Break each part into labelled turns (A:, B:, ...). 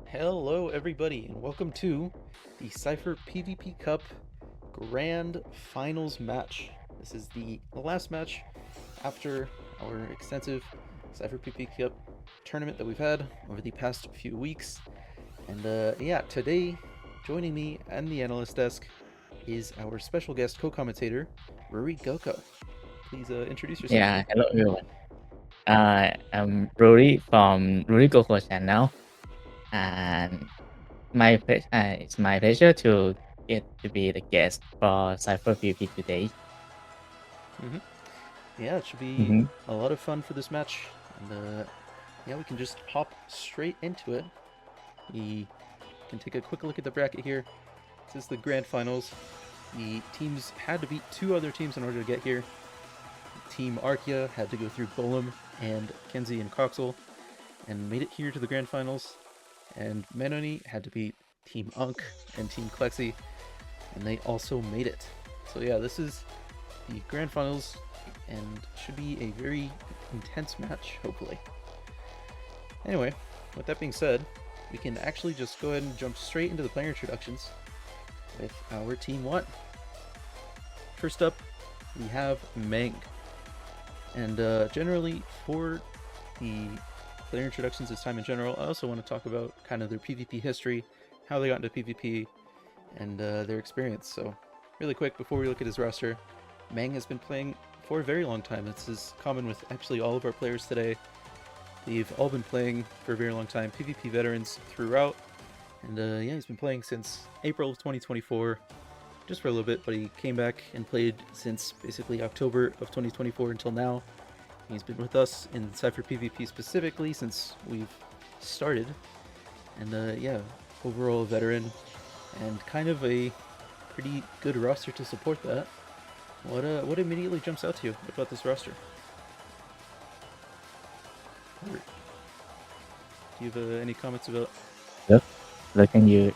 A: Hello, everybody, and welcome to the Cipher PvP Cup Grand Finals match. This is the last match after our extensive Cipher PvP Cup tournament that we've had over the past few weeks. And today, joining me and the analyst desk is our special guest co-commentator, Ruri. Please introduce yourself.
B: Yeah, hello everyone. I'm Ruri from Ruri Goko channel, and it's my pleasure to get to be the guest for Cipher PvP today.
A: Yeah, it should be a lot of fun for this match, and we can just hop straight into it. We can take a quick look at the bracket here. This is the grand finals. The teams had to beat two other teams in order to get here. Team Arkya had to go through Golem and Kenzie and Coxel and made it here to the grand finals. And Manony had to beat Team Unk and Team Klexi, and they also made it. So yeah, this is the grand finals and should be a very intense match, hopefully. Anyway, with that being said, we can actually just go ahead and jump straight into the player introductions with our Team 1. First up, we have Meng. And generally, for the player introductions this time in general, I also want to talk about kind of their PvP history, how they got into PvP, and their experience. So, really quick, before we look at his roster, Meng has been playing for a very long time. This is common with actually all of our players today. They've all been playing for a very long time, PvP veterans throughout. And he's been playing since April of 2024, just for a little bit, but he came back and played since basically October of 2024 until now. He's been with us in Cipher PvP specifically since we've started. And overall a veteran and kind of a pretty good roster to support that. What immediately jumps out to you about this roster? Do you have any comments about?
B: Hello, can you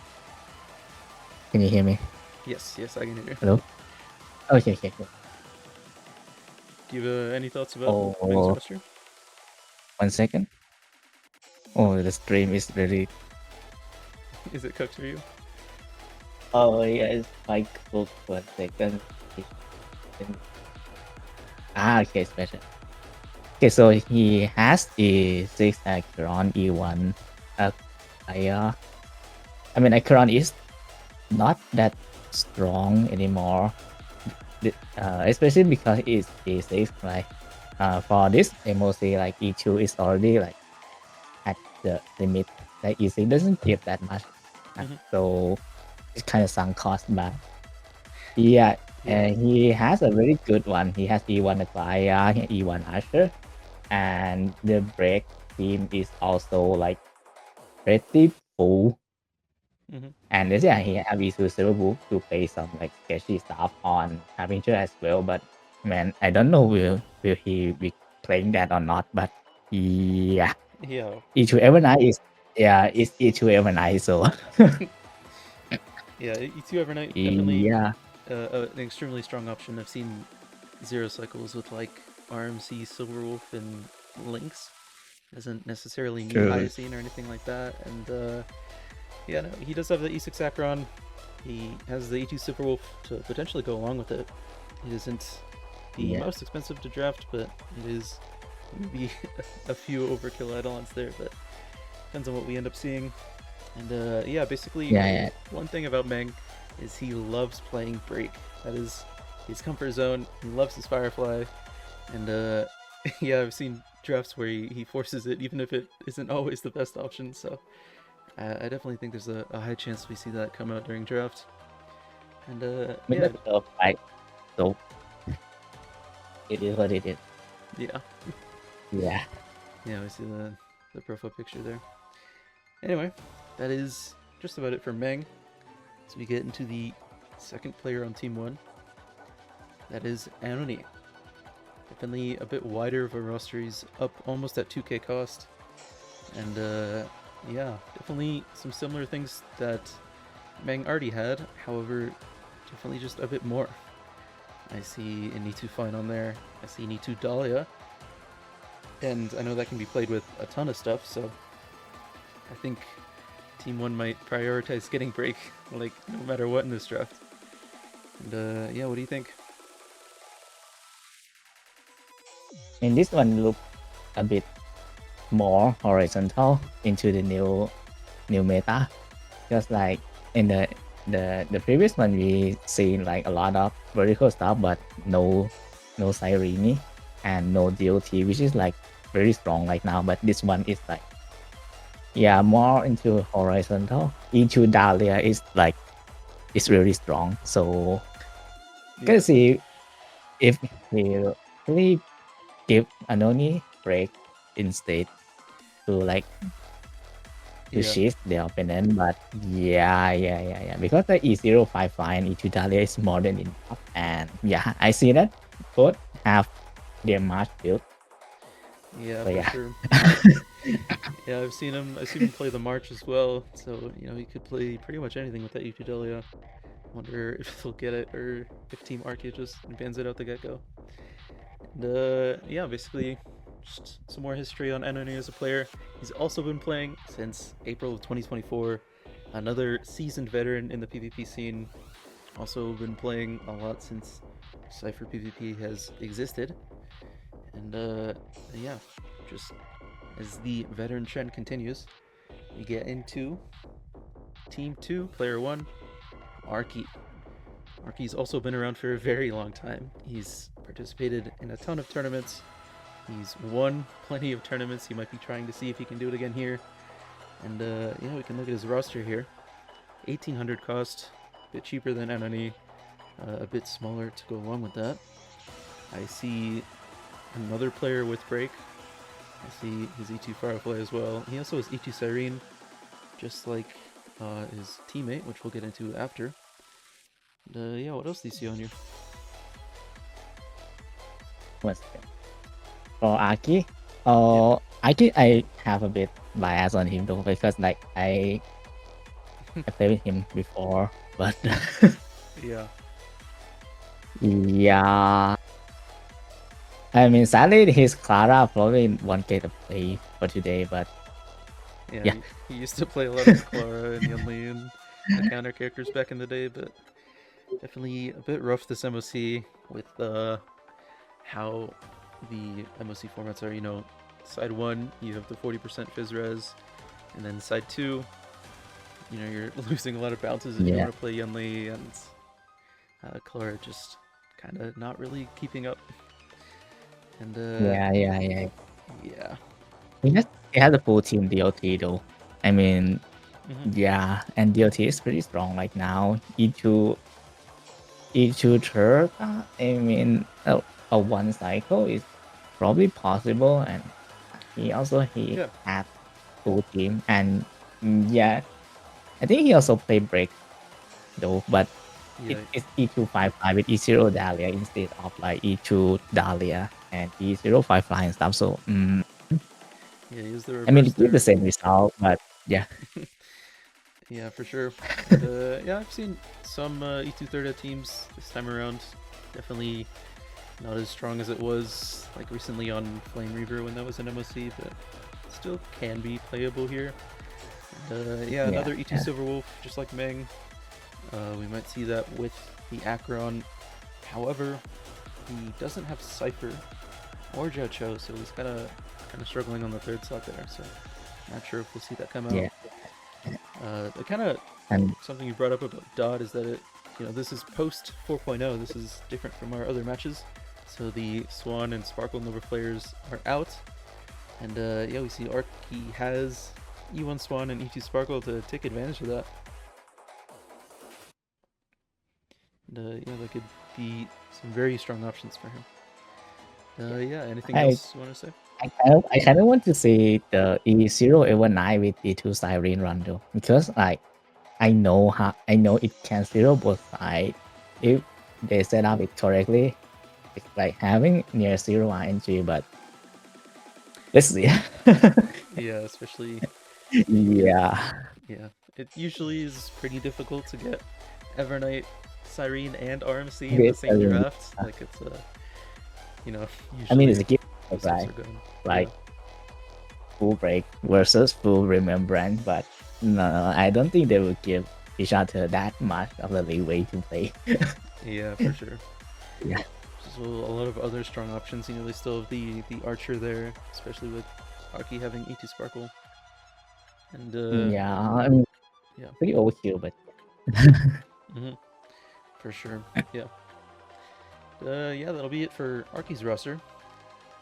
B: hear me?
A: Yes, I can hear you.
B: Hello. Okay.
A: Do you have any thoughts about Meng's roster?
B: 1 second. Oh, the stream is very.
A: Is it cooked for you?
B: Oh yeah, it's quite cool. 1 second. Okay, it's better. Okay, so he has the 6 Acheron E1 Haya. I mean, Acheron is not that strong anymore, especially because it's E6. Like for this MOC, like E2 is already like at the limit. Like E6 doesn't give that much, so it's kind of sunk cost. But yeah, and he has a very good one. He has E1 Arkeyy, E1 Asher, and the break team is also like pretty full. And he have E2 Silver Book to play some like sketchy stuff on Harbinger as well. But man, I don't know will he be playing that or not. But yeah. E2 Evernight is it's E2 Evernight. So
A: yeah, E2 Evernight definitely an extremely strong option. I've seen zero cycles with like RMC, Silverwolf, and Lynx. Doesn't necessarily need Hyacine or anything like that. And he does have the E6 Acheron. He has the E2 Silverwolf to potentially go along with it. It isn't the most expensive to draft, but it is maybe a few overkill add-ons there, but depends on what we end up seeing. And basically one thing about Meng is he loves playing Break. That is his comfort zone. He loves his Firefly. And I've seen drafts where he forces it even if it isn't always the best option, so I definitely think there's a high chance we see that come out during draft. And
B: so it is what it is.
A: Yeah, we see the profile picture there. Anyway, that is just about it for Meng. So we get into the second player on Team 1. That is Anony. Definitely a bit wider of a roster. He's up almost at 2k cost. And definitely some similar things that Meng already had. However, definitely just a bit more. I see an E2 Fine on there. I see an E2 Dahlia. And I know that can be played with a ton of stuff, so I think Team 1 might prioritize getting break, like, no matter what in this draft. And yeah, what do you think?
B: And this one look a bit more horizontal into the new meta, because like in the previous one we seen like a lot of vertical stuff, but no Siren and no DOT, which is like very strong right now. But this one is like, yeah, more into horizontal. Into Dahlia is like, it's really strong. So gonna see if he really give Anony break instead to like to shift the opponent. But yeah, because the E05 and E2 Dahlia is more than enough. And yeah, I see that both have their March build.
A: Yeah,
B: so,
A: for sure. Yeah, I've seen him play the March as well, so you know he could play pretty much anything with that E2 Dahlia. Wonder if they'll get it, or if Team Arkya just bans it out the get-go. And yeah, basically just some more history on Anony as a player. He's also been playing since April of 2024. Another seasoned veteran in the PvP scene. Also been playing a lot since Cipher PvP has existed. And yeah, just as the veteran trend continues, we get into Team 2, Player 1, Arkeyy. Arkey's also been around for a very long time. He's participated in a ton of tournaments. He's won plenty of tournaments. He might be trying to see if he can do it again here. And yeah, we can look at his roster here. 1800 cost, a bit cheaper than Anony, a bit smaller to go along with that. I see another player with break. I see his E2 Firefly as well. He also has E2 Siren, just like his teammate, which we'll get into after. Yeah, what else do you see on here?
B: For Arkeyy, Arkeyy, I have a bit bias on him though, because like I played with him before, but
A: yeah,
B: I mean, sadly his Clara probably won't get a play for today, but
A: yeah. He used to play a lot of Clara and Yunli and the counter characters back in the day, but definitely a bit rough this MOC with how the MOC formats are. You know, side 1 you have the 40% Fizz res, and then side 2, you know, you're losing a lot of bounces if you want to play Yunli, and Clara just kind of not really keeping up. And
B: yeah. He has a full team DOT though. I mean, yeah, and DOT is pretty strong right now. E2 third, I mean, a one cycle is probably possible, and he had full team, and yeah, I think he also played break though, but it's E255 with E0 Dahlia instead of like E2 Dahlia and E055 and stuff. So
A: yeah, he's the reverse.
B: I mean, it's the same result, but yeah.
A: Yeah, for sure. And, yeah, I've seen some E2 Third teams this time around. Definitely not as strong as it was like recently on Flame Reaver when that was an MOC, but still can be playable here. And, yeah, another E2 Silverwolf, just like Meng. We might see that with the Acheron. However, he doesn't have Cipher or Jocho, so he's kind of struggling on the third slot there. So not sure if we'll see that come out. The kind of something you brought up about Dot is that it, you know, this is post 4.0. This is different from our other matches. So the Swan and Sparkle Nova players are out, and yeah, we see Arkeyy has E1 Swan and E2 Sparkle to take advantage of that. And yeah, that could be some very strong options for him. Yeah, anything else you want to say?
B: I kind of want to see the E0 with E2 Siren run though, because like I know it can zero both sides if they set up it correctly. It's like having near 0 RNG, but let's see.
A: Yeah, especially.
B: Yeah.
A: It usually is pretty difficult to get Evernight, Siren, and RMC in the same draft. Like it's you know.
B: I mean, it's a gift, right? Like full break versus full remembrance, but No, I don't think they will give each other that much of the leeway to play.
A: Yeah, for sure.
B: Yeah.
A: So a lot of other strong options. You know, they still have the archer there, especially with Arkeyy having E2 Sparkle. And
B: Yeah, I mean,
A: yeah,
B: pretty overkill, but
A: for sure. Yeah. Yeah, that'll be it for Arkey's roster.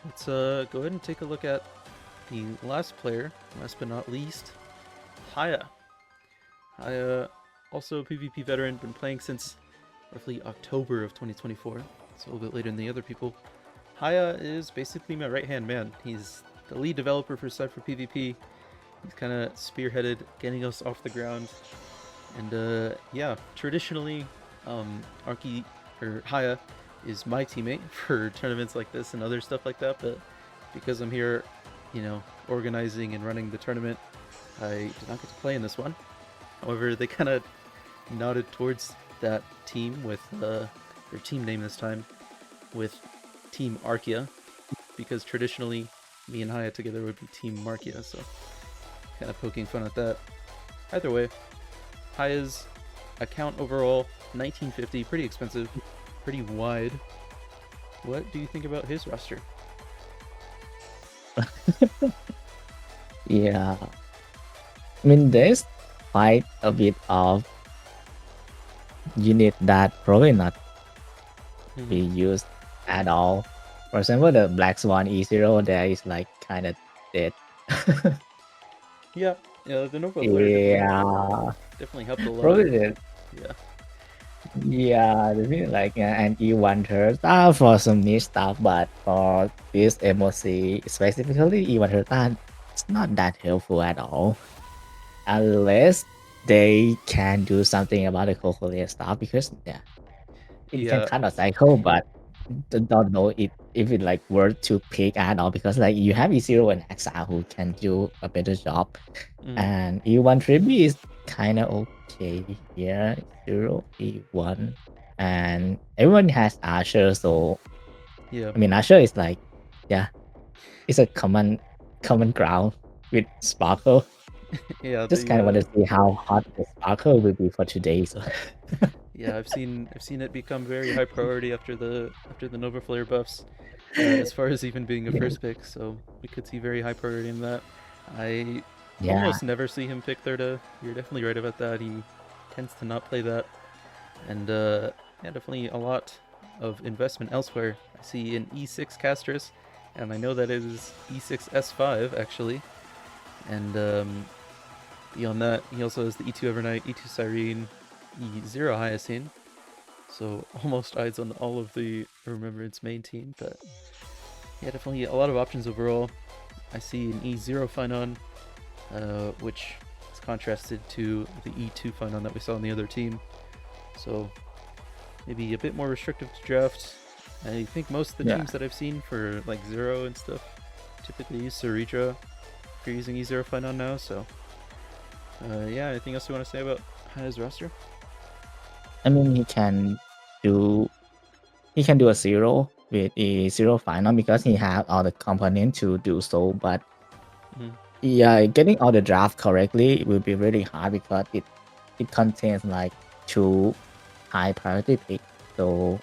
A: Let's go ahead and take a look at the last player, last but not least, Haya. Haya, also a PvP veteran, been playing since roughly October of 2024, so a little bit later than the other people. Haya is basically my right-hand man. He's the lead developer for Cipher PvP. He's kind of spearheaded getting us off the ground. And yeah, traditionally, Arkeyy, or Haya, is my teammate for tournaments like this and other stuff like that, but because I'm here, you know, organizing and running the tournament, I did not get to play in this one. However, they kind of nodded towards that team with their team name this time with Team Arkya, because traditionally me and Haya together would be Team Markia, so kind of poking fun at that. Either way, Haya's account overall 1950, pretty expensive, pretty wide. What do you think about his roster?
B: yeah. I mean, there's quite a bit of unit that probably not be used at all. For example, the Black Swan E0 there is like kind of dead.
A: Yeah, the Nova Flare definitely helped a lot.
B: Probably the,
A: Yeah.
B: Yeah, the thing like an E1 Turtle for some niche stuff, but for this MOC, specifically E1 Turtle, it's not that helpful at all. Unless they can do something about the Cocolia stuff, because it can kind of cycle, but don't know if it like worth to pick at all, because like you have E0 and XR who can do a better job, and E1 Tribi is kind of okay here. 0 E1, and everyone has Archer, so
A: Yeah.
B: I mean Archer is like it's a common ground with Sparkle.
A: Yeah,
B: Just kind of want to see how hot the Sparkle will be for today. So
A: yeah, I've seen it become very high priority after the Nova Flare buffs, as far as even being a first pick. So we could see very high priority in that. I almost never see him pick Thirda. You're definitely right about that. He tends to not play that, and yeah, definitely a lot of investment elsewhere. I see an E6 Castris, and I know that is E6 S5 actually, and beyond that, he also has the E2 Evernight, E2 Cyrene, E0 Hyacinth, so almost eyes on all of the Remembrance main team, but yeah, definitely a lot of options overall. I see an E0 Phynon, which is contrasted to the E2 Phynon that we saw on the other team, so maybe a bit more restrictive to draft. I think most of the teams that I've seen for like Zero and stuff typically use Saritra if you're using E0 Phynon now, so yeah, anything else you want to say about Haya's roster?
B: I mean, he can do a 0 with a 0 final because he have all the components to do so, but yeah, getting all the draft correctly will be really hard because it contains like 2 high priority picks. So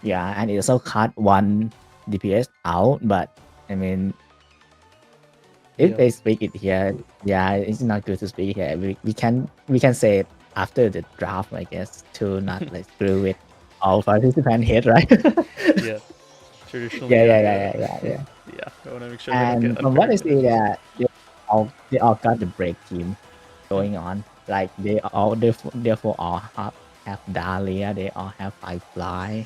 B: yeah, and it also cut 1 DPS out, but I mean, if they speak it here, it's not good to speak here. We can say it after the draft, I guess, to not like screw with all participant head, right?
A: Yeah. Traditionally.
B: Yeah.
A: Yeah, I want to make sure
B: And from what I see, that they all got the break team going on. Like they therefore all have Dahlia. They all have Firefly.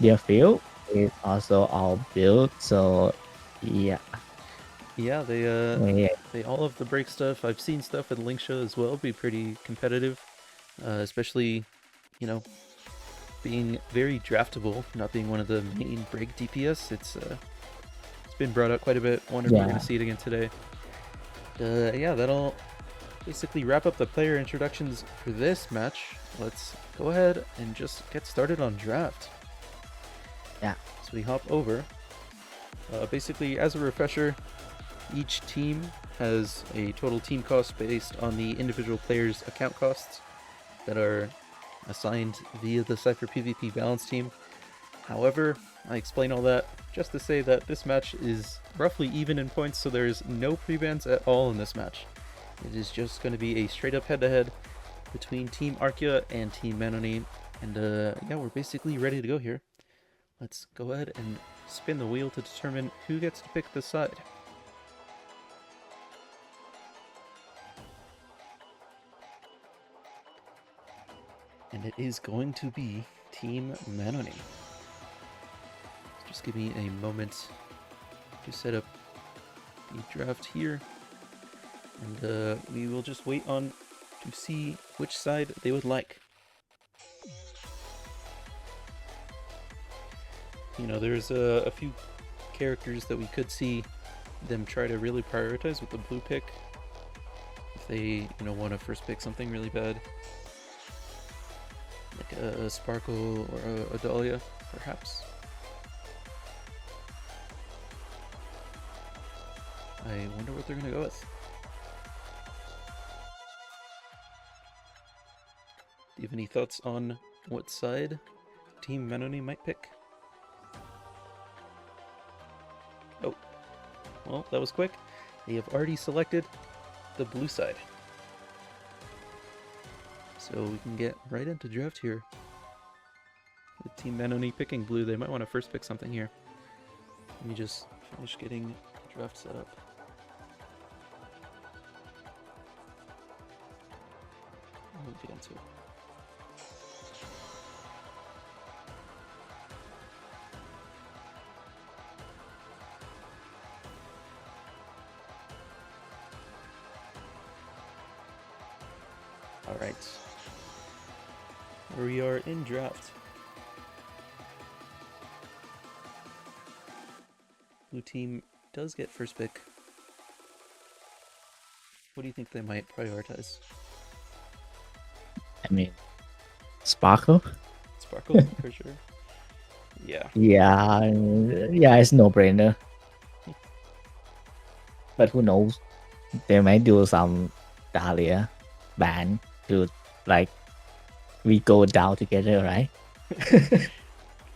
B: Their field is also all built. So yeah.
A: Yeah, they all have the break stuff. I've seen stuff in Linksha as well be pretty competitive, especially, you know, being very draftable, not being one of the main break DPS. It's been brought up quite a bit. Wonder if we're gonna see it again today. Yeah, that'll basically wrap up the player introductions for this match. Let's go ahead and just get started on draft.
B: Yeah.
A: So we hop over. Basically, as a refresher, each team has a total team cost based on the individual players' account costs that are assigned via the Cipher PvP balance team. However, I explain all that just to say that this match is roughly even in points, so there's no prebans at all in this match. It is just going to be a straight up head-to-head between Team Arkya and Team Manony, and yeah, we're basically ready to go here. Let's go ahead and spin the wheel to determine who gets to pick the side. And it is going to be Team Manony. Just give me a moment to set up the draft here, and we will just wait on to see which side they would like. You know, there's a few characters that we could see them try to really prioritize with the blue pick. If they, you know, want to first pick something really bad, like a Sparkle or a Dahlia, perhaps. I wonder what they're gonna go with. Do you have any thoughts on what side Team Manony might pick? Oh, well, that was quick. They have already selected the blue side. So we can get right into draft here. With Team Manony picking blue, they might want to first pick something here. Let me just finish getting the draft set up. We'll get into it. Alright. We are in draft. Blue team does get first pick. What do you think they might prioritize?
B: I mean, Sparkle?
A: Sparkle, for sure. Yeah.
B: Yeah, it's no-brainer. But who knows? They might do some Dahlia ban to, like, we go down together, right?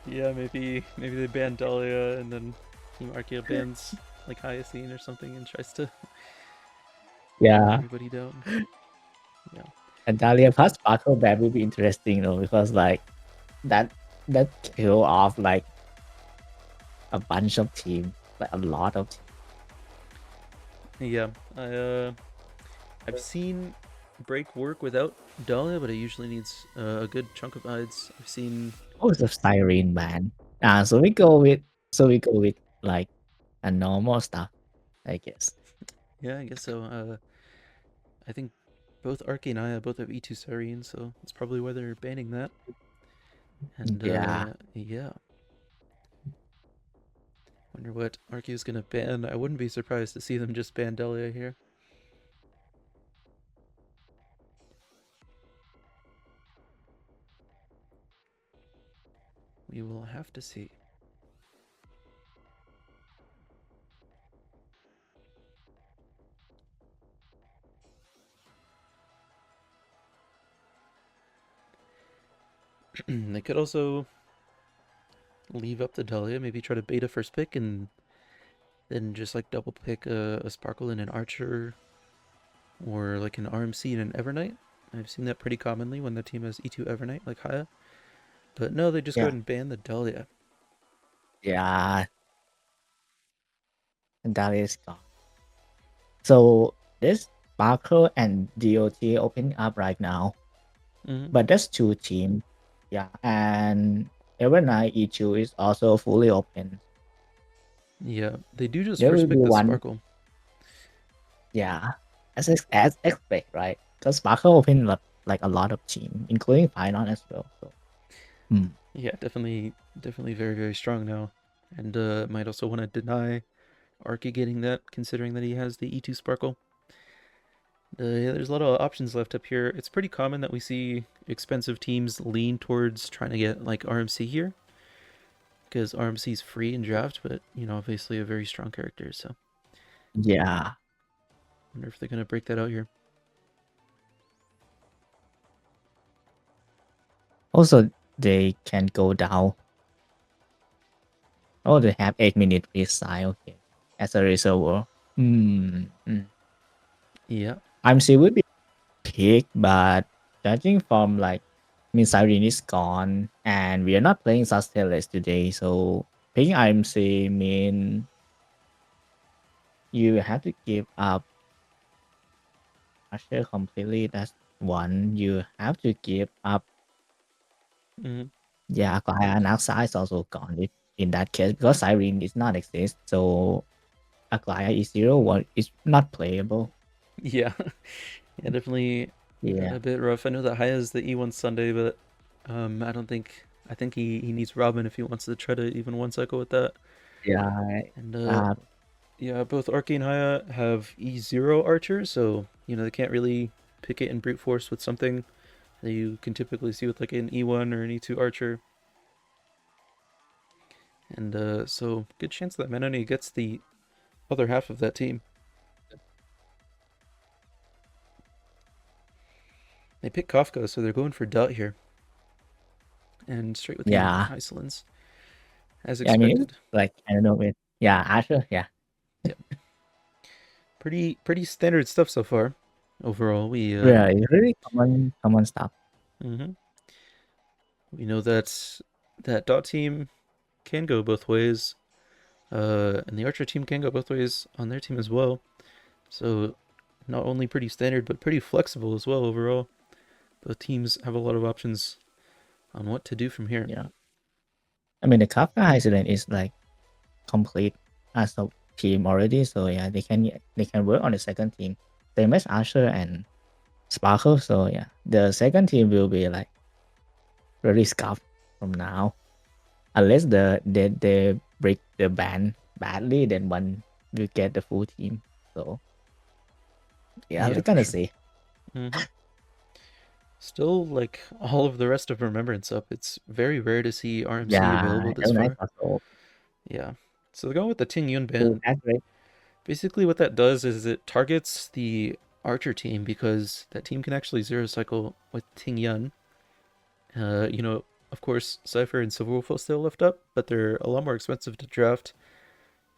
A: Yeah, maybe they ban Dahlia and then Team Arkya bans like Haya or something and tries to
B: Yeah.
A: everybody down. Yeah.
B: And Dahlia plus Sparkle ban will be interesting though, because like that kill off like a bunch of teams, like a lot of teams.
A: Yeah, I've seen break work without Dahlia, but it usually needs a good chunk of hides. I've seen.
B: Oh, it's a Siren ban. So we go with like a normal stuff, I guess.
A: Yeah, I guess so. I think both Arkeyy and Haya both have E2 Siren, so that's probably why they're banning that. And yeah. Wonder what Arkeyy is gonna ban. I wouldn't be surprised to see them just ban Dahlia here. We will have to see. They could also leave up the Dahlia, maybe try to bait a first pick and then just like double pick a Sparkle and an Archer or like an RMC and an Evernight. I've seen that pretty commonly when the team has E2 Evernight like Haya. But no, they just go ahead and ban the Dahlia.
B: Yeah. And Dahlia is gone. So this Sparkle and DOT opening up right now. But there's two teams. Yeah. And Evernight E2 is also fully open.
A: Yeah, they do just
B: There
A: first
B: will
A: pick
B: be
A: the
B: one.
A: Sparkle.
B: Yeah. As expect, right? Because Sparkle open like a lot of teams, including Finon as well. So.
A: Yeah, definitely very, very strong now. And might also want to deny Arkeyy getting that, considering that he has the E2 Sparkle. Yeah, there's a lot of options left up here. It's pretty common that we see expensive teams lean towards trying to get like RMC here, because RMC is free in draft, but you know, obviously a very strong character. So
B: yeah,
A: Wonder if they're gonna break that out here.
B: Also, they can go down. Oh, they have 8 minute reside. Okay, as a reservoir.
A: Yeah.
B: I'm still would be pick, but judging from like, I mean, Siren is gone, and we are not playing Sustainless today, so picking IMC mean you have to give up Asher completely. That's one. You have to give up. Yeah, Arkya and Arkya is also gone in that case because Siren is not exist. So Arkya is 0-1 is not playable.
A: Yeah. Yeah, definitely
B: Yeah.
A: a bit rough. I know that Haya is the E1 Sunday, but I don't think I think he needs Robin if he wants to try to even one cycle with that.
B: Yeah.
A: And
B: Uh,
A: yeah, both Arkey and Haya have E0 archer, so they can't really pick it in brute force with something that you can typically see with like an E1 or an E2 archer. And so good chance that Manony gets the other half of that team. They pick Kafka, so they're going for Dot here. And straight with the
B: yeah.
A: Icelands, as
B: I mean,
A: expected.
B: like, I don't know. Asher. Yeah.
A: Yep. Pretty standard stuff so far. Overall, we
B: Yeah, it's really common stuff.
A: we know that Dot team can go both ways. And the Archer team can go both ways on their team as well. So not only pretty standard, but pretty flexible as well overall. Both teams have a lot of options on what to do from here.
B: Yeah. I mean, the Kafka Iceland is like complete as a team already. So yeah, they can work on the second team. Same as Asher and Sparkle. So yeah, the second team will be like really scuffed from now. Unless they break the ban badly, then one will get the full team. So yeah, we're gonna
A: sure.
B: see.
A: Still, like all of the rest of Remembrance up, it's very rare to see RMC available this
B: nice
A: far. Yeah. So they're going with the Ting Yun ban.
B: That's great.
A: Basically, what that does is it targets the Archer team because that team can actually zero cycle with Ting Yun. Of course, Cipher and Silverwolf will still lift up, but they're a lot more expensive to draft,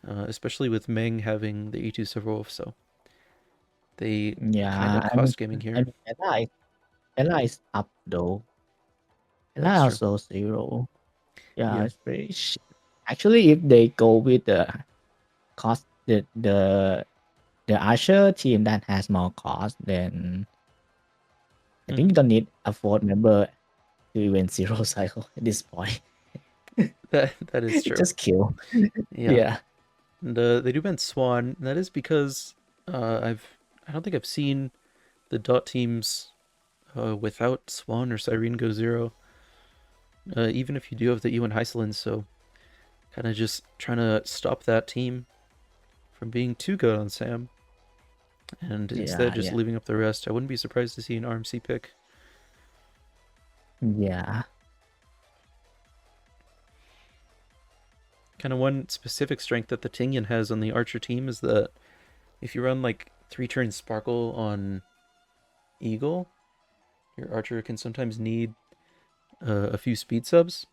A: especially with Meng having the E2 Silverwolf. So they kind of cost gaming here.
B: I mean, Ella is up though. Ella
A: That's true.
B: also 0.
A: Yeah.
B: It's pretty actually, if they go with the cost, the Asher team that has more cost, then I think you don't need a fourth member to even zero cycle at this point.
A: That is true.
B: Just kill.
A: Yeah. And they do ban Swan. And that is because I don't think I've seen the Dot teams without Swan or Cyrene go zero. Even if you do have the E1 Heisland, so kind of just trying to stop that team from being too good on Sam. And instead just leaving up the rest. I wouldn't be surprised to see an RMC pick.
B: Yeah.
A: Kind of one specific strength that the Tingyun has on the Archer team is that if you run like 3-turn Sparkle on Eagle, your Archer can sometimes need a few speed subs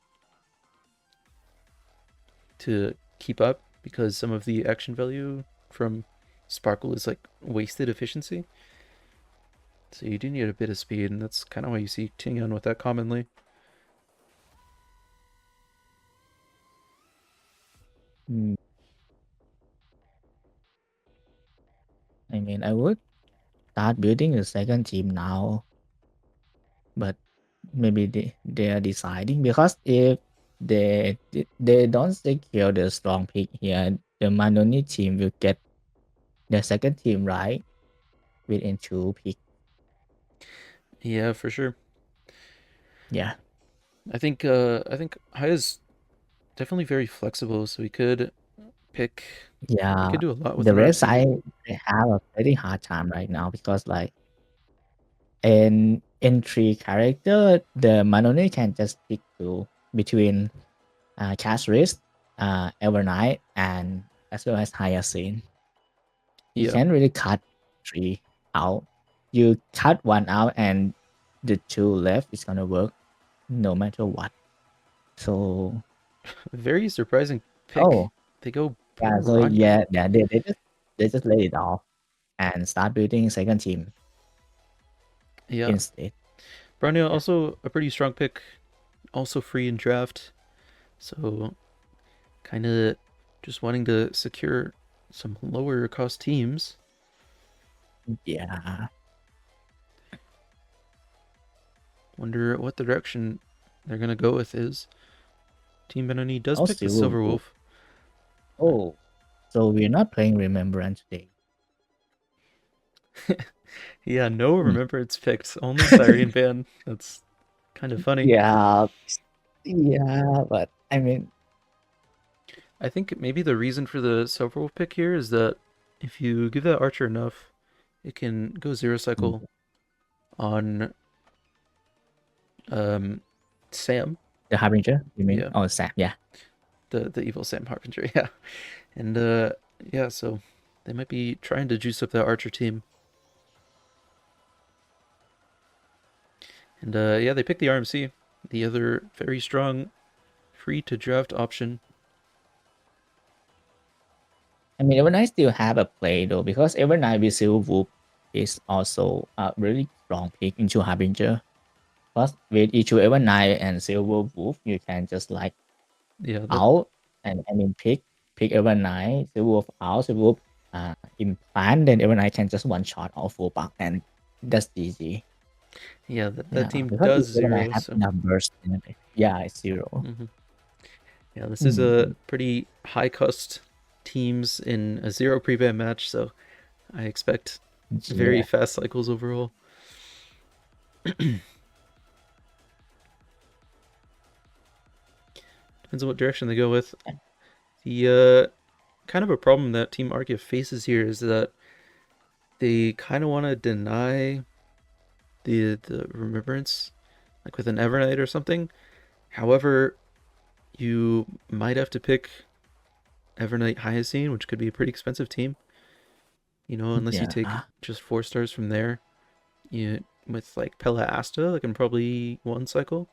A: to keep up because some of the action value from Sparkle is like wasted efficiency. So you do need a bit of speed, and that's kind of why you see Tingyun with that commonly.
B: I mean, I would start building the second team now, but maybe they are deciding, because if they don't secure the strong pick here, the Manony team will get the second team right within 2 picks.
A: Yeah, for sure.
B: Yeah.
A: I think Haya's definitely very flexible, so we could pick.
B: Yeah.
A: We could do a lot with
B: The
A: an
B: rest,
A: RMC.
B: I have a very hard time right now because like in 3 character, the Manony can just pick between Cast Risk, Evernight, and as well as Hyacinth. You
A: Yeah.
B: can't really cut 3 out. You cut one out and the 2 left is gonna work no matter what. So
A: Very surprising pick.
B: oh
A: They go
B: yeah, so
A: Bronyo.
B: yeah, they just let it off and start building second team
A: Yeah,
B: instead.
A: Bronyo
B: Yeah.
A: also a pretty strong pick, also free in draft. So kind of just wanting to secure some lower cost teams.
B: Yeah.
A: Wonder what the direction they're gonna go with is. Team Manony does
B: Oh,
A: pick the
B: Silver
A: Silver
B: Wolf.
A: Wolf.
B: Oh, so we're not playing Remembrance today.
A: Yeah, no
B: Hmm.
A: Remembrance picked. Only Siren Ban. That's kind of funny.
B: Yeah, yeah, but I mean,
A: I think maybe the reason for the Silver Wolf pick here is that if you give that archer enough, it can go zero cycle on Sam.
B: the Harbinger, you mean?
A: Yeah,
B: Oh, Sam, yeah.
A: the evil Sam Harbinger. Yeah, and yeah, so they might be trying to juice up that archer team. And yeah, they picked the RMC, the other very strong free to draft option.
B: I mean, Evernight still have a play though, because Evernight with Silver Wolf is also a really strong pick into Harbinger. Plus, with each Evernight and Silver Wolf, you can just like
A: Yeah, that
B: out and I mean pick Evernight, Silver Wolf out, Silver Wolf implant, then Evernight can just one shot all full buck, and that's easy.
A: yeah that,
B: Yeah,
A: that team
B: because
A: does
B: each Evernight
A: zero.
B: have
A: So
B: enough burst in it. Yeah, it's 0.
A: yeah, this is a
B: Hmm.
A: pretty high cost teams in a zero preban match. So I expect very
B: Yeah.
A: fast cycles overall. Depends on what direction they go with. The kind of a problem that Team Arkya faces here is that they kind of want to deny the remembrance, like with an Evernight or something. However, you might have to pick Evernight Hyacine, which could be a pretty expensive team. You know, unless you take
B: Yeah.
A: just 4 stars from there. You with like Pella Asta, like in probably one cycle.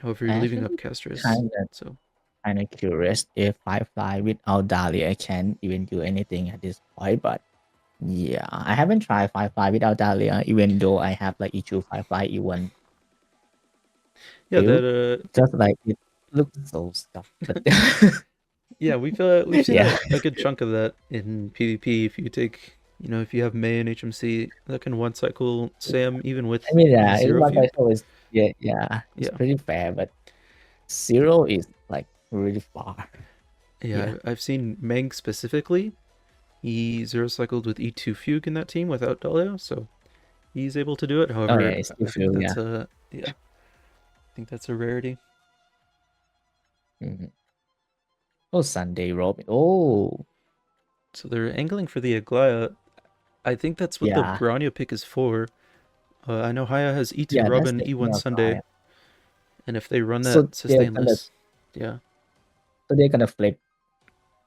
A: However, you're
B: I
A: leaving up
B: actually
A: Castris,
B: kind of
A: so
B: kind of curious if Firefly without Dahlia can even do anything at this point, but yeah, I haven't tried Firefly without Dahlia, even though I have like E2 Firefly E1
A: yeah,
B: build.
A: that
B: Just like it looks so stuff. But
A: yeah, we've seen
B: yeah,
A: a good chunk of that in PvP. If you take, you know, if you have Mei and HMC, that can one cycle Sam even
B: I
A: with
B: mean,
A: a
B: yeah, it's
A: zero
B: like
A: feud.
B: I always, yeah, it's
A: Yeah,
B: pretty fair, but 0 is like really far.
A: yeah,
B: Yeah.
A: I've seen Meng specifically. He zero cycled with E2 Fugue in that team without Dahlia, so he's able to do it.
B: Oh yeah,
A: However,
B: it's still
A: I think
B: true.
A: that's
B: Yeah.
A: a yeah, I think that's a rarity.
B: Mhm. Oh, Sunday Robin. Oh,
A: So they're angling for the Aglaya. I think that's what the
B: yeah,
A: Branya pick is for. I know Haya has E2
B: yeah. That's
A: Robin,
B: the
A: E1
B: thing of
A: Sunday,
B: Ryan.
A: and if they run
B: So
A: that
B: they're gonna,
A: sustainless, yeah,
B: so they're gonna flip.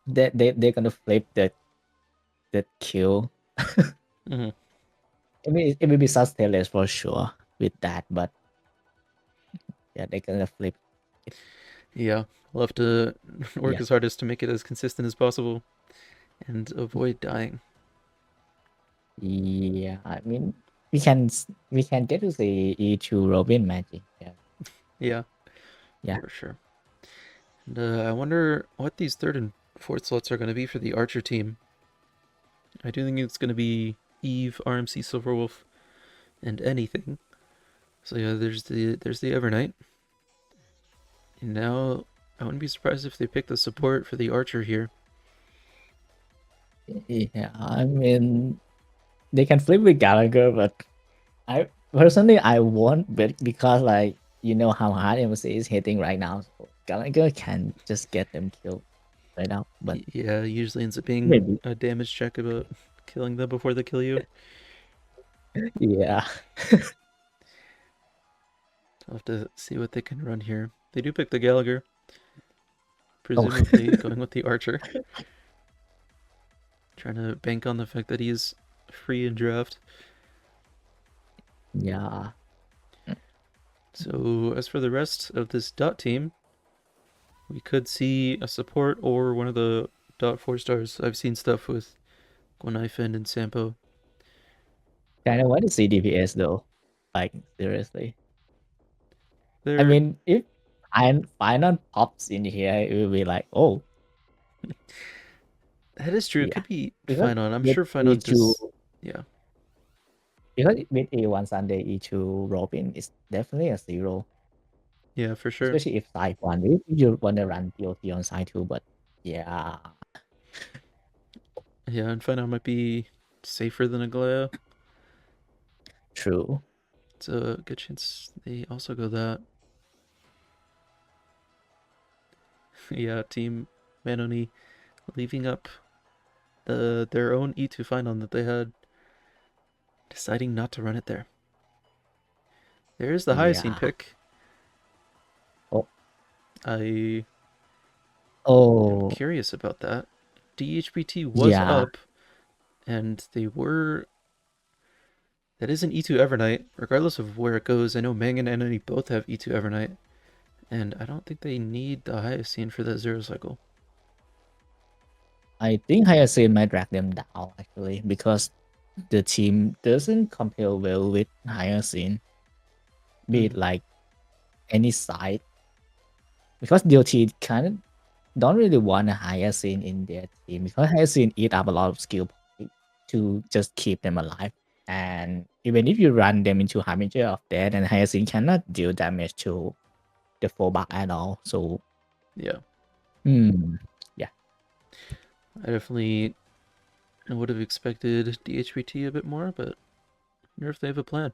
B: They're gonna flip the kill.
A: hmm
B: I mean, it will be sustainless for sure with that, but yeah, they're gonna flip.
A: yeah, we'll have to work
B: Yeah,
A: as hard as to make it as consistent as possible and avoid dying.
B: yeah. I mean, we can get to see E2 Robin magic. Yeah,
A: Yeah,
B: yeah.
A: for sure. And I wonder what these third and fourth slots are going to be for the Archer team. I do think it's going to be Eve, RMC, Silverwolf, and anything. So yeah, there's the Evernight. And now I wouldn't be surprised if they pick the support for the Archer here.
B: Yeah, I mean, they can flip with Gallagher, but I personally I won't bet because like you know how hard MC is hitting right now. So Gallagher can just get them killed right now. But
A: Yeah, usually ends up being
B: maybe.
A: a damage check about killing them before they kill you.
B: Yeah.
A: I'll have to see what they can run here. They do pick the Gallagher,
B: Oh
A: presumably going with the Archer. Trying to bank on the fact that he is free in draft.
B: Yeah.
A: So as for the rest of this dot team, we could see a support or one of the dot 4 stars. I've seen stuff with Guanifin and Sampo.
B: Kind of want to see DPS though. Like seriously. I
A: They're
B: mean, if Final pops in here, it will be like, oh,
A: that is true. It
B: yeah.
A: could be
B: Because
A: Finon. I'm
B: with
A: sure Finon
B: E2,
A: does. Yeah.
B: because with E1 Sunday, E2 Robin is definitely a 0.
A: Yeah, for sure.
B: Especially if side 1, if you want to run POT on side 2, but yeah.
A: Yeah, and Finon might be safer than Aglaya.
B: True.
A: It's a good chance they also go that. Yeah, Team Manony leaving up their own E2 Finon that they had, deciding not to run it there. There's the Hyacine
B: Yeah.
A: pick.
B: Oh.
A: I am
B: Oh.
A: curious about that. DHBT was
B: Yeah.
A: up, and they were. That is an E2 Evernight, regardless of where it goes. I know Meng and Anony both have E2 Evernight, and I don't think they need the Hyacine for that 0 cycle.
B: I think Hyacinth might drag them down actually because the team doesn't compare well with Hyacinth, be it like any side. Because DOT kind of don't really want a Hyacinth in their team because Hyacinth eat up a lot of skill points to just keep them alive. And even if you run them into Harbinger of Death, and Hyacinth cannot deal damage to the fullback at all. So
A: Yeah.
B: Yeah.
A: I definitely would have expected DHBT a bit more, but I wonder if they have a plan.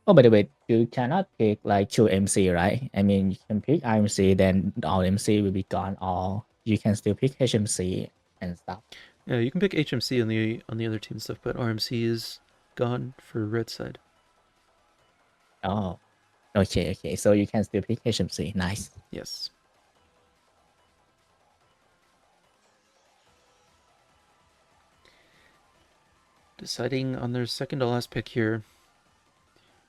B: Oh, by the way, you cannot pick like 2 MC, right? I mean, you can pick RMC, then all MC will be gone, or you can still pick HMC and stuff.
A: Yeah, you can pick HMC on the other team stuff, but RMC is gone for red side.
B: Oh, okay. So you can still pick HMC. Nice.
A: Yes. Deciding on their second to last pick here.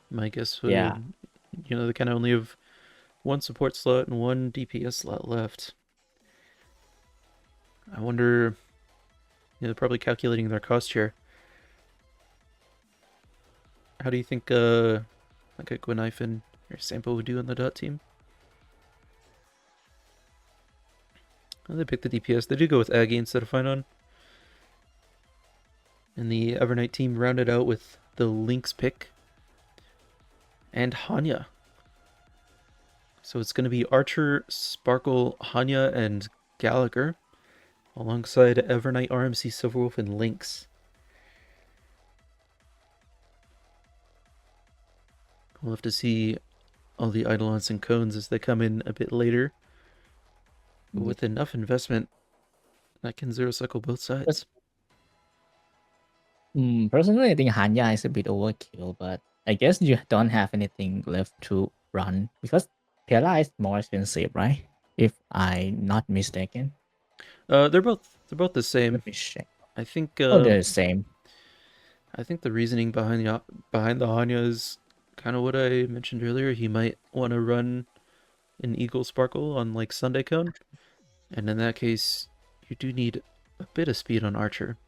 A: My guess would, they kind of only have one support slot and one DPS slot left. I wonder, they're probably calculating their cost here. How do you think like a Guanifin or Sampo would do on the dot team? Well, they picked the DPS. They do go with Aggie instead of Finon. And the Evernight team rounded out with the Lynx pick and Haya. So it's going to be Archer, Sparkle, Haya, and Gallagher alongside Evernight, RMC, Silverwolf, and Lynx. We'll have to see all the Eidolons and Cones as they come in a bit later. But with enough investment, that can 0 cycle both sides.
B: Personally, I think Hanya is a bit overkill, but I guess you don't have anything left to run because Pela is more expensive, right? If I'm not mistaken.
A: They're both the same.
B: Let me check.
A: I think.
B: They're the same.
A: I think the reasoning behind the Hanya is kind of what I mentioned earlier. He might want to run an Eagle Sparkle on like Sunday Cone, and in that case, you do need a bit of speed on Archer.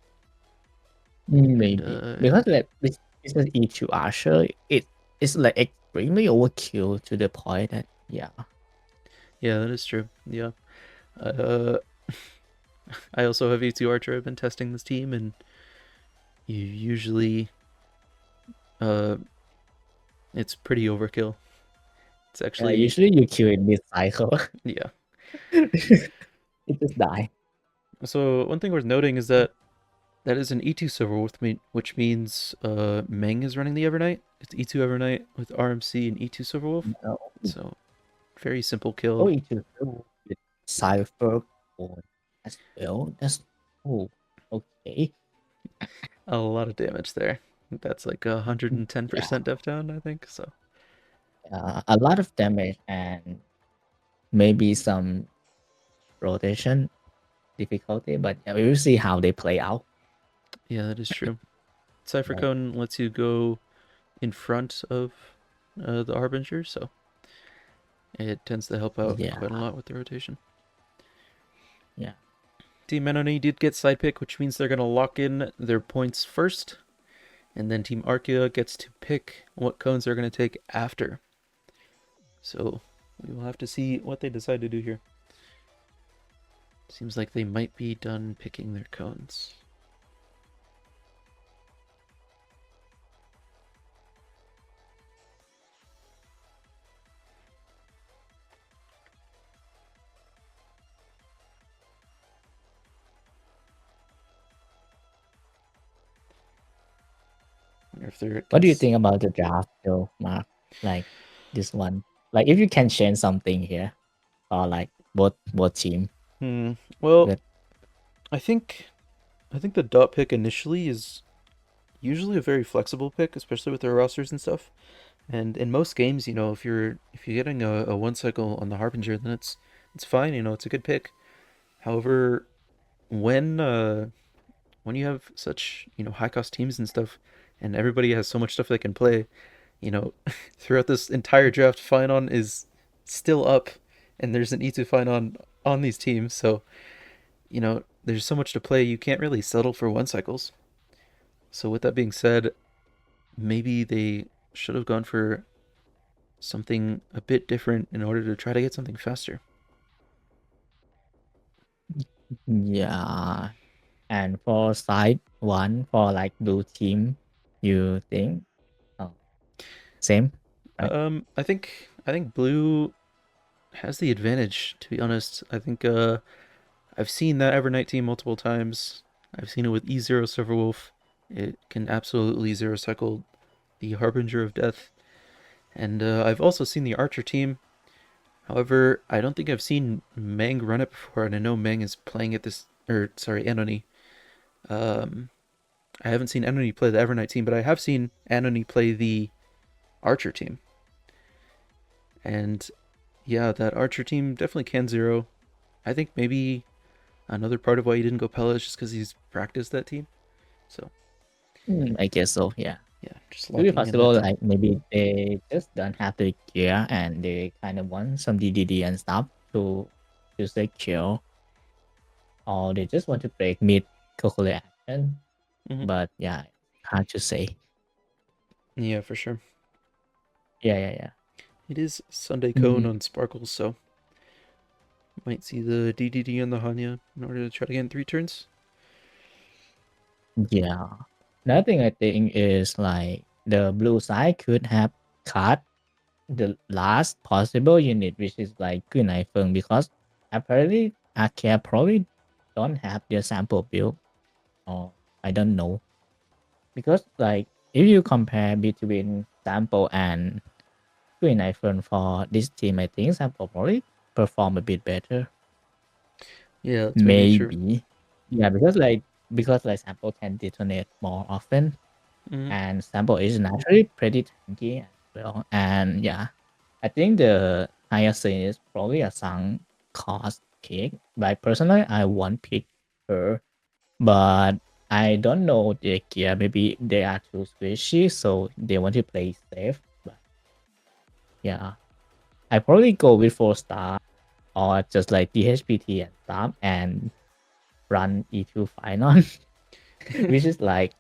B: Maybe because like this is E2 Archer, it's like extremely overkill to the point that
A: yeah, that is true. Yeah, I also have E2 Archer. I've been testing this team, and you usually it's pretty overkill. It's actually
B: usually you kill it mid cycle.
A: Yeah,
B: it just die.
A: So one thing worth noting is that is an E2 server which means Meng is running the Evernight. It's E2 Evernight with RMC and E2 Silverwolf.
B: No.
A: So very simple kill.
B: Oh, E2 with Cipher as well. That's okay.
A: A lot of damage there. That's like 110% def down, I think. So
B: a lot of damage and maybe some rotation difficulty, but yeah, we will see how they play out.
A: Yeah, that is true. Cipher Cone lets you go in front of the Harbinger, so it tends to help out
B: Yeah,
A: quite a lot with the rotation.
B: yeah.
A: Team Manony did get side pick, which means they're going to lock in their points first, and then Team Arkya gets to pick what cones they're going to take after. So we will have to see what they decide to do here. Seems like they might be done picking their cones. If they're
B: What do you think about the draft, though, Mark? Like this one, like if you can change something here, or like both team.
A: Well,
B: Good.
A: I think the dot pick initially is usually a very flexible pick, especially with their rosters and stuff. And in most games, if you're getting a one cycle on the Harbinger, then it's fine. It's a good pick. However, when you have such high cost teams and stuff, and everybody has so much stuff they can play, throughout this entire draft, Finon is still up, and there's an E2 Finon on these teams, so there's so much to play. You can't really settle for one cycles. So with that being said, maybe they should have gone for something a bit different in order to try to get something faster.
B: Yeah. And for side one, for like blue team, you think oh, same, right?
A: I think blue has the advantage, to be honest. I think I've seen that Evernight team multiple times. I've seen it with E0 Silverwolf. It can absolutely zero cycle the Harbinger of Death. And I've also seen the Archer team. However, I don't think I've seen Meng run it before, and I know Meng is playing at this, or sorry, Anony. Um, I haven't seen Anony play the Evernight team, but I have seen Anony play the Archer team. And yeah, that Archer team definitely can zero. I think maybe another part of why he didn't go Pella is just because he's practiced that team. So
B: I guess so. Yeah.
A: yeah, just
B: Could be
A: locking in that
B: possible.
A: team.
B: Like maybe they just don't have the gear and they kind of want some DDD and stuff to secure, or they just want to break mid calculate action.
A: Mm-hmm.
B: But yeah, hard to say.
A: Yeah, for sure.
B: Yeah.
A: It is Sunday Cone on Sparkles, so might see the DDD on the Hanya in order to try to get in 3 turns.
B: Yeah. Another thing I think is like the blue side could have cut the last possible unit, which is like Kunai Feng, because apparently Arkya probably don't have their sample build, or I don't know. Because like if you compare between sample and Kunai Feng for this team, I think sample probably perform a bit better.
A: Yeah, that's maybe true.
B: Maybe. Yeah, because like sample can detonate more often.
A: Mm-hmm.
B: And sample is naturally pretty tanky as well. And yeah, I think the highest thing is probably a sunk cost pick. But personally, I won't pick her, but I don't know the gear. Maybe they are too squishy, so they want to play safe. But yeah, I probably go with 4-star or just like DHPT and stuff and run E2 Final, which is like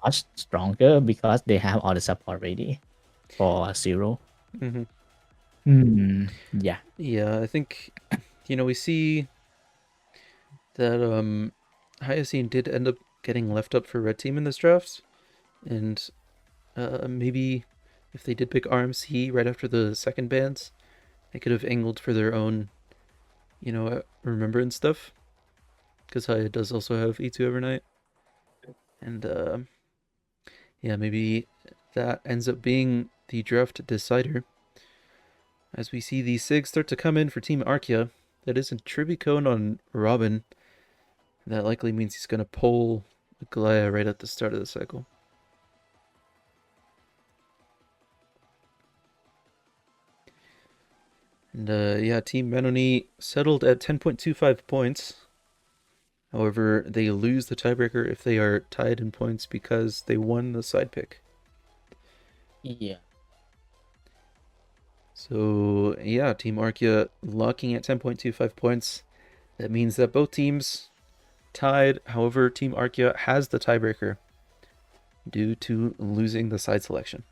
B: much stronger because they have all the support ready for 0.
A: Mm-hmm.
B: Yeah.
A: Yeah, I think we see that Hyacinth did end up getting left up for red team in this draft, and maybe if they did pick RMC right after the second bans, they could have angled for their own remembrance stuff, because Haya does also have E2 Evernight, and yeah, maybe that ends up being the draft decider. As we see the SIG start to come in for Team Arkya, that is a Tribicone on Robin. That likely means he's going to pull Glaya right at the start of the cycle. And yeah, Team Manony settled at 10.25 points. However, they lose the tiebreaker if they are tied in points because they won the side pick.
B: Yeah.
A: So yeah, Team Arkya locking at 10.25 points. That means that both teams tied. However, Team Arkya has the tiebreaker due to losing the side selection.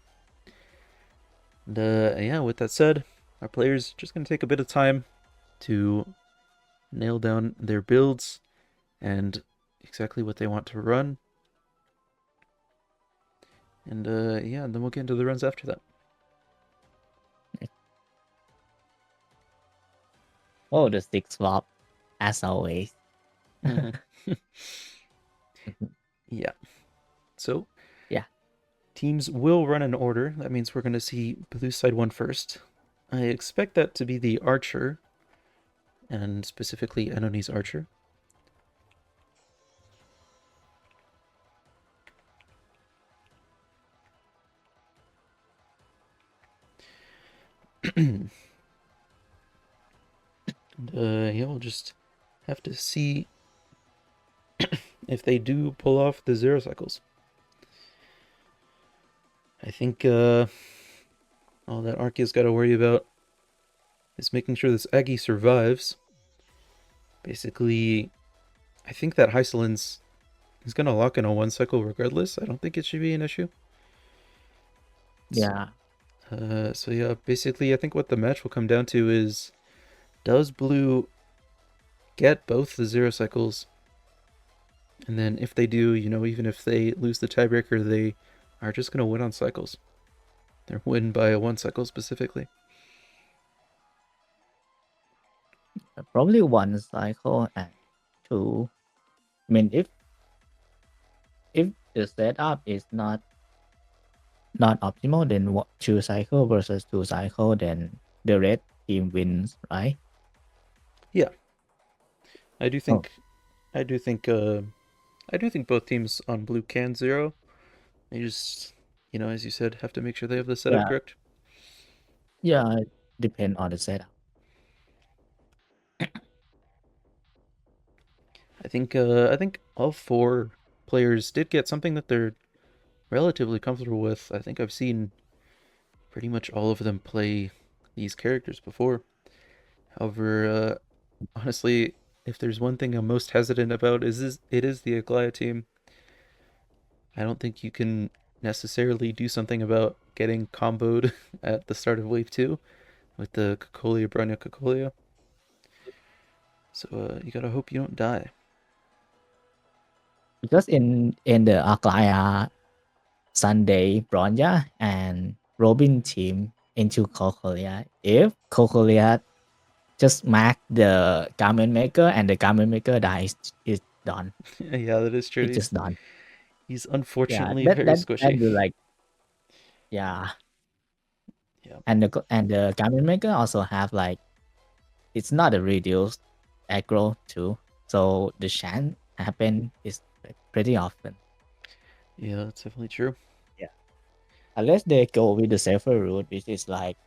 A: And yeah, with that said, our players just going to take a bit of time to nail down their builds and exactly what they want to run. And yeah, and then we'll get into the runs after that.
B: Oh, the stick swap, as always.
A: Yeah. So
B: Yeah.
A: teams will run in order. That means we're going to see blue side one first. I expect that to be the archer, and specifically Anony's archer. And yeah, we'll just have to see if they do pull off the 0 cycles. I think all that Arkya's got to worry about is making sure this Aggie survives. Basically, I think that Hycelin's is going to lock in a 1 cycle regardless. I don't think it should be an issue.
B: Yeah.
A: So yeah, basically, I think what the match will come down to is, does blue get both the 0 cycles? And then if they do, you know, even if they lose the tiebreaker, they are just going to win on cycles. They're win by a 1 cycle specifically.
B: Probably 1 cycle and 2. I mean, if the setup is not optimal, then 2 cycle versus 2 cycle, then the red team wins, right?
A: Yeah, I do think, I do think both teams on blue can 0. They just, you know, as you said, have to make sure they have the setup correct.
B: Yeah, depend on the setup.
A: I think all 4 players did get something that they're relatively comfortable with. I think I've seen pretty much all of them play these characters before. However, honestly, if there's one thing I'm most hesitant about it is the Aglaya team. I don't think you can necessarily do something about getting comboed at the start of wave 2 with the Cocolia Branya Cocolia. So you gotta hope you don't die.
B: Because in the Arkya Sunday Bronya and Robin team into Cocolia, if Cocolia just mark the garment maker and the garment maker dies, it's done.
A: Yeah, that is true.
B: It's just done.
A: He's
B: Yeah,
A: unfortunately very
B: that
A: squishy.
B: be like, yeah.
A: Yeah.
B: And the garment maker also have like, it's not a reduced aggro too, so the chance happen is pretty often.
A: Yeah, that's definitely true.
B: Yeah, unless they go with the safer route, which is like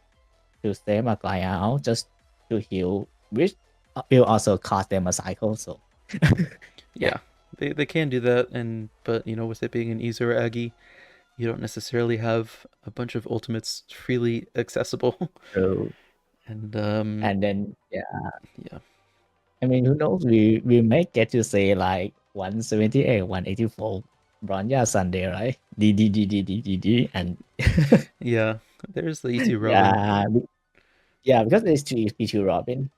B: to save a client out just to heal, which will also cost them a cycle. So
A: Yeah. They can do that, but you know, with it being an Ezer Aggie, you don't necessarily have a bunch of ultimates freely accessible.
B: true.
A: And
B: And then yeah,
A: I
B: mean, who knows? We may get to say like 178, 184 Bronya Sunday, right? D, and
A: yeah, there's the E2 Robin.
B: yeah, yeah, because it's too easy to Robin.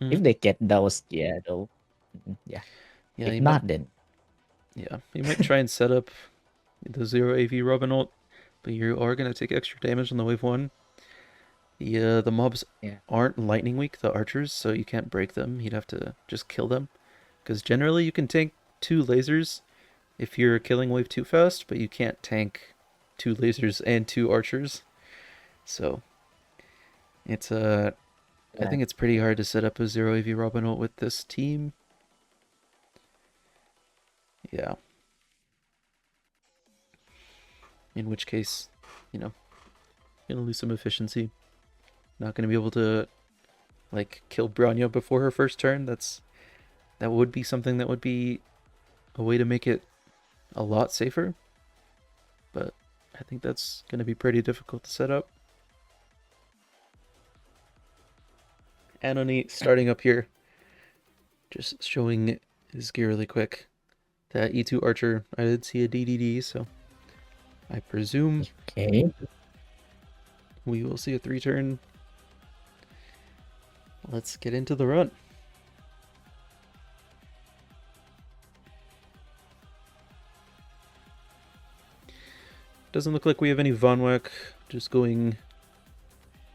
A: Mm.
B: If they get those, yeah, though, yeah.
A: Yeah,
B: If not, then
A: you might try and set up the 0 AV Robin ult, but you are gonna take extra damage on the wave 1. The mobs aren't lightning weak, the archers, so you can't break them. You'd have to just kill them. Because generally you can tank 2 lasers if you're killing wave 2 fast, but you can't tank 2 lasers and 2 archers. So it's I think it's pretty hard to set up a 0 AV Robin ult with this team. Yeah. In which case, you know, you're gonna lose some efficiency. not going to be able to like kill Bronya before her first turn. That would be something that would be a way to make it a lot safer. But I think that's going to be pretty difficult to set up. Anony starting up here. Just showing his gear really quick. That E2 Archer, I did see a DDD, so I presume
B: Okay.
A: we will see a 3-turn. Let's get into the run. Doesn't look like we have any Von Weck. Just going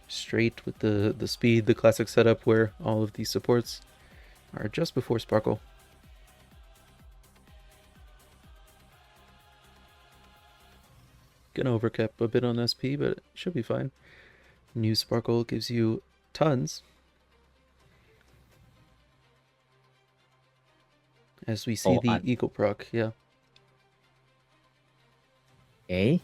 A: straight with the speed, the classic setup where all of these supports are just before Sparkle. Gonna overcap a bit on SP, but it should be fine. New Sparkle gives you tons. As we see the Eagle proc, yeah.
B: Okay.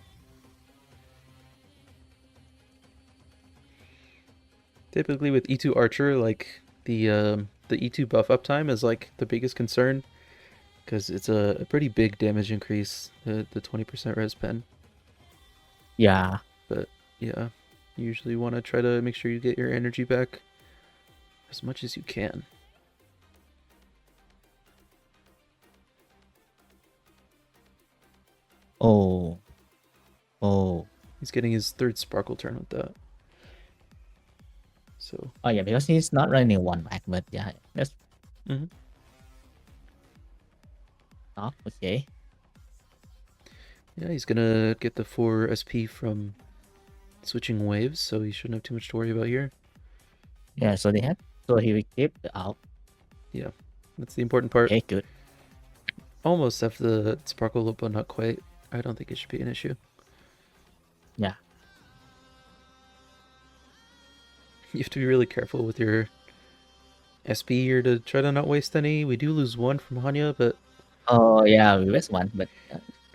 A: Typically with E2 Archer, like the E2 buff uptime is like the biggest concern, because it's a pretty big damage increase, the 20% res pen.
B: Yeah.
A: But yeah, you usually want to try to make sure you get your energy back as much as you can.
B: Oh.
A: He's getting his 3rd Sparkle turn with that. So.
B: Oh yeah, because he's not running one back, but yeah, that's. Oh, okay.
A: Yeah, he's gonna get the 4 SP from switching waves, so he shouldn't have too much to worry about here.
B: Yeah, so they have. So he will keep the out.
A: Yeah, that's the important part.
B: Okay, good.
A: Almost have the Sparkle loop, but not quite. I don't think it should be an issue.
B: Yeah.
A: You have to be really careful with your SP here to try to not waste any. We do lose 1 from Haya, but...
B: Oh yeah, we waste 1, but...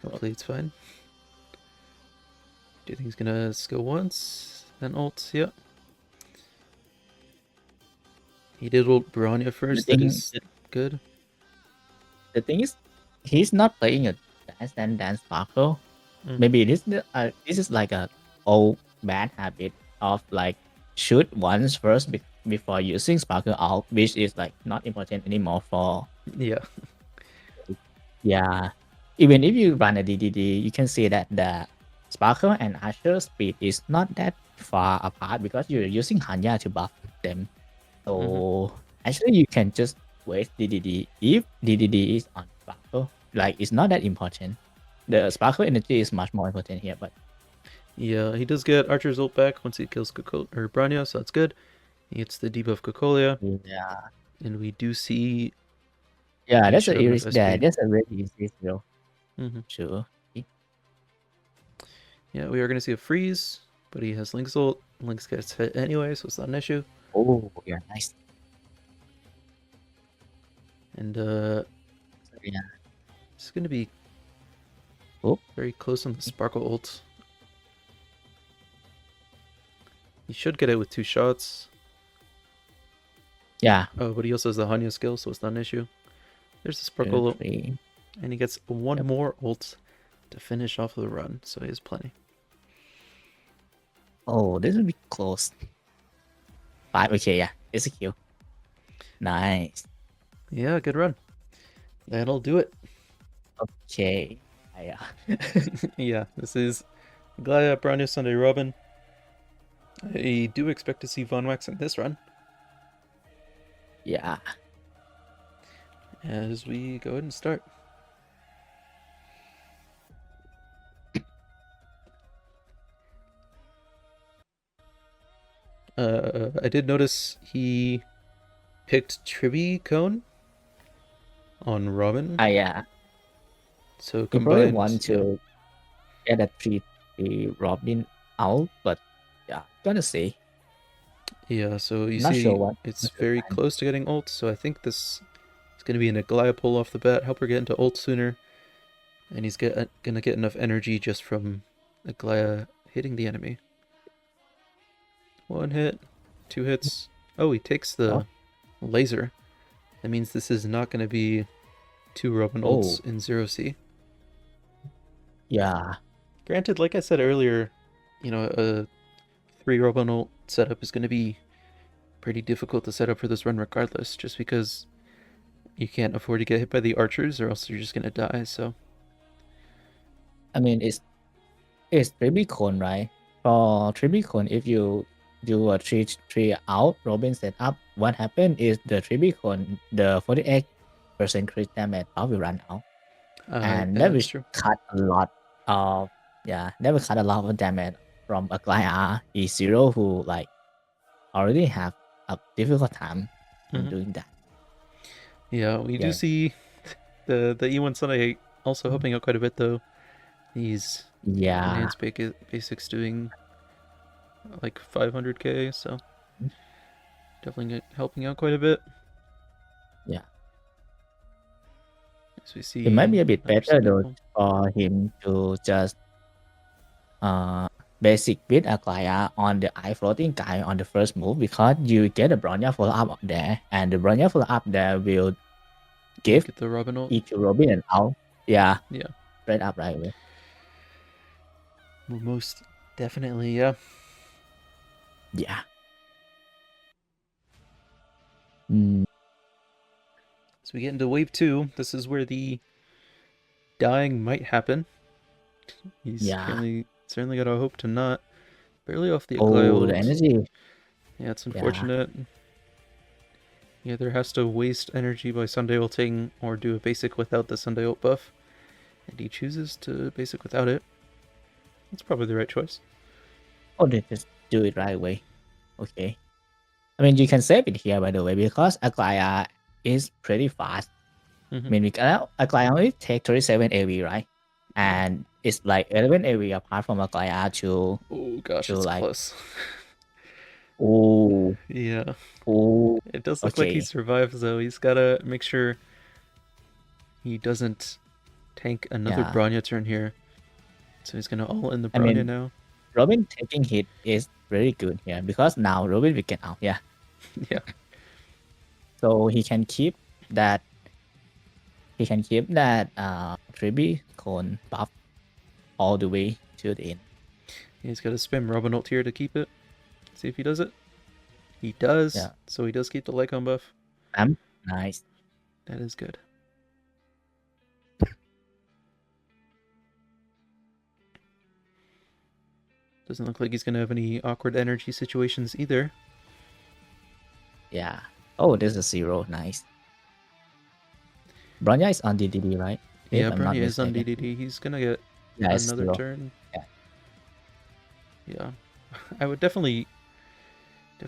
A: hopefully it's fine. Do you think he's gonna skill once, then ult? Yeah. He did ult Bronya first, that is good.
B: The thing is, he's not playing a dance Sparkle. Maybe this is like a old bad habit of like shoot once first before using Sparkle out, which is like not important anymore for...
A: Yeah.
B: Yeah. Even if you run a DDD, you can see that the Sparkle and Archer speed is not that far apart because you're using Haya to buff them. So actually you can just waste DDD if DDD is on Sparkle. Like it's not that important. The Sparkle energy is much more important here, but...
A: Yeah, he does get Archer's ult back once he kills Bronya, so that's good. He gets the debuff Cocolia.
B: Yeah.
A: And we do see...
B: Yeah, that's a Iris. Yeah, that's a really easy skill. Sure.
A: Yeah, we are going to see a freeze, but he has Link's ult. Link's gets hit anyway, so it's not an issue.
B: Oh, yeah, nice.
A: And
B: yeah,
A: it's going to be very close on the Sparkle ult. He should get it with 2 shots.
B: Yeah.
A: Oh, but he also has the Hanya skill, so it's not an issue. There's the Sparkle ult. And he gets 1 more ult to finish off the run, so he has plenty.
B: Oh, this will be close. 5, okay, yeah. It's a kill. Nice.
A: Yeah, good run. That'll do it.
B: Okay. Yeah.
A: Yeah, this is Glaya, Bronya, Sunday, Robin. I do expect to see Von Wax in this run.
B: Yeah.
A: As we go ahead and start. I did notice he picked Triby Cone on Robin.
B: Yeah.
A: So
B: combined, probably want to get a 3 Robin out, but yeah, gonna see.
A: Yeah, so you see, it's very close to getting ult, so I think this is going to be an Glaya pull off the bat, help her get into ult sooner, and he's going to get enough energy just from Glaya hitting the enemy. 1 hit, 2 hits. Oh, he takes the laser. That means this is not going to be 2 Robin ults in 0C.
B: Yeah.
A: Granted, like I said earlier, you know, a 3 Robin ult setup is going to be pretty difficult to set up for this run regardless, just because you can't afford to get hit by the archers or else you're just going to die, so...
B: I mean, it's Tribicon, right? For Tribicon, if you do a 3 out Robin setup, what happened is the Tribicon, the 48% crit damage will run out. And that will cut a lot of that will cut a lot of damage from Arkya E0 who like already have a difficult time in doing that.
A: Yeah, we do see the E1 Sunday also helping out quite a bit though. He's enhanced basics doing like 500k, so definitely helping out quite a bit.
B: Yeah.
A: As we see,
B: it might be a bit better though for him to just basic with Arkya on the eye floating guy on the first move, because you get a Bronya follow up there, and the Bronya follow up there will give
A: the Robin ult.
B: Each Robin and out. Yeah. Straight up right away.
A: Well, most definitely, yeah.
B: Yeah.
A: So we get into wave 2. This is where the dying might happen. He's certainly got a hope to not. Barely off the Arkeyy
B: the energy.
A: Yeah, it's unfortunate. He either has to waste energy by Sunday ulting or do a basic without the Sunday ult buff. And he chooses to basic without it. That's probably the right choice.
B: Oh, they just do it right away. Okay. I mean, you can save it here, by the way, because Arkya is pretty fast. I mean, Arkya only take 37 AV, right? And it's like 11 AV apart from Arkya to...
A: Oh gosh, it's like... close.
B: Oh.
A: Yeah.
B: Oh.
A: It does look like he survives, though. He's got to make sure he doesn't tank another Bronya turn here. So he's going to all in the Bronya now.
B: Robin taking hit is very good here, because now Robin will get out, yeah. So he can keep that... He can keep that Tribicon buff all the way to the end.
A: He's got to spam Robin ult here to keep it. See if he does it. He does. Yeah. So he does keep the Lycon buff.
B: Nice.
A: That is good. Doesn't look like he's going to have any awkward energy situations either.
B: Yeah. Oh, there's a 0. Nice. Bronya is on DDD, right?
A: Yeah, Bronya is on DDD. He's going to get another turn. Yeah. I would definitely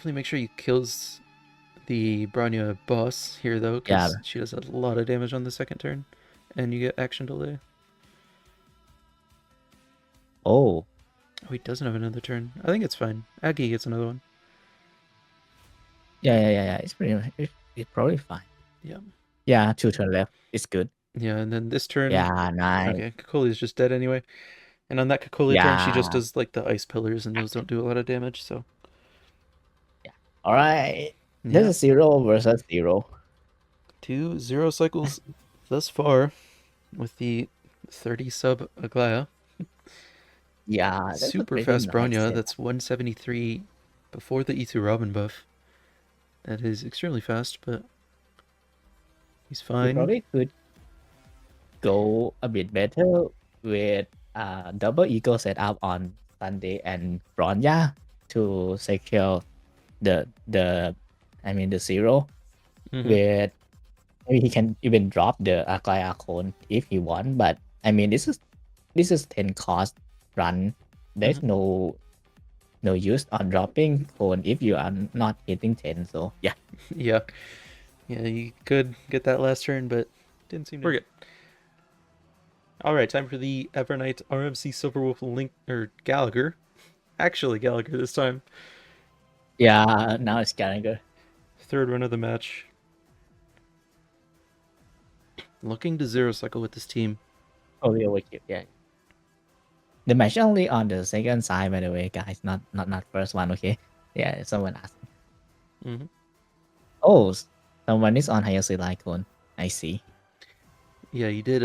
A: make sure he kills the Bronya boss here, though, because she does a lot of damage on the second turn, and you get action delay.
B: Oh,
A: he doesn't have another turn. I think it's fine. Arkeyy gets another one.
B: Yeah. It's probably fine.
A: Yeah.
B: Yeah, 2 turns left. It's good.
A: Yeah, and then this turn...
B: Yeah, nice.
A: Okay, Kakoli's just dead anyway. And on that Kakoli turn, she just does, like, the ice pillars, and those don't do a lot of damage, so...
B: Yeah. Alright. There's a 0 versus 0.
A: 2 0 cycles thus far with the 30 sub Arkya.
B: Yeah,
A: that's super fast Bronya. That's 173 before the E2 Robin buff. That is extremely fast, but he's fine.
B: He probably could go a bit better with double eagle setup on Sunday and Bronya to secure the 0 with... Maybe he can even drop the Arkya cone if he want, but I mean, this is 10 cost run. There's no use on dropping cone if you are not hitting 10. So yeah,
A: you could get that last turn, but didn't seem to. We're good. All right, time for the Evernight RMC Silverwolf Link or Gallagher. Actually, Gallagher this time.
B: Yeah, now it's Gallagher.
A: Third run of the match. Looking to 0 cycle with this team.
B: Oh, we overkill, yeah. The match only on the second side, by the way, guys. Not first one, okay? Yeah, someone asked.
A: Mm-hmm.
B: Oh, someone is on Haya Silicon. I see.
A: Yeah, you did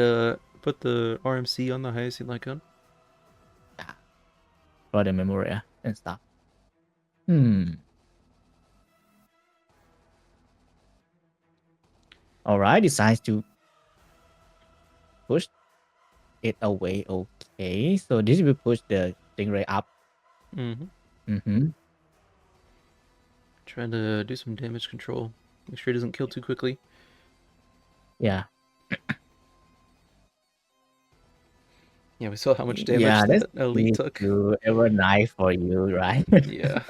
A: put the RMC on the highest icon.
B: Yeah. For the memoria and stuff. Alright, decides to push it away. Okay, so this will push the Stingray up.
A: Mm-hmm. Trying to do some damage control. Make sure he doesn't kill too quickly.
B: Yeah.
A: Yeah, we saw how much damage
B: Yeah, that's
A: that elite took.
B: ever nice for you, right?
A: Yeah.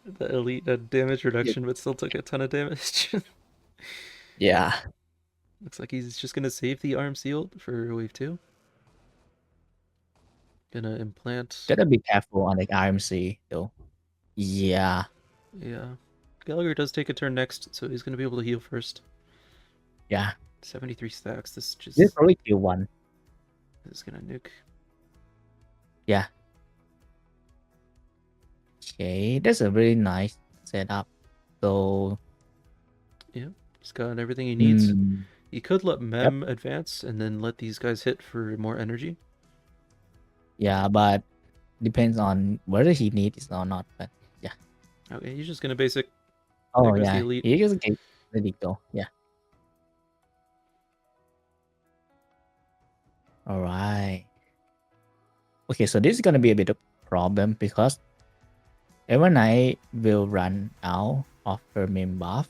A: The elite had damage reduction, but still took a ton of damage.
B: Yeah.
A: Looks like he's just gonna save the RMC ult for wave 2. Gonna implant.
B: Gotta be careful on the RMC though. Yeah.
A: Yeah. Gallagher does take a turn next, so he's gonna be able to heal first.
B: Yeah.
A: 73 stacks. This
B: probably kill one.
A: This is gonna nuke.
B: Yeah. Okay, that's a really nice setup. So
A: yeah, he's got everything he needs.
B: Mm.
A: He could let Mem advance and then let these guys hit for more energy.
B: Yeah, but depends on whether he needs it or not. But yeah.
A: Okay, he's just gonna basic.
B: Oh yeah, he just get ready go. Yeah. All right. Okay, so this is gonna be a bit of problem because Evernight will run out of her main buff.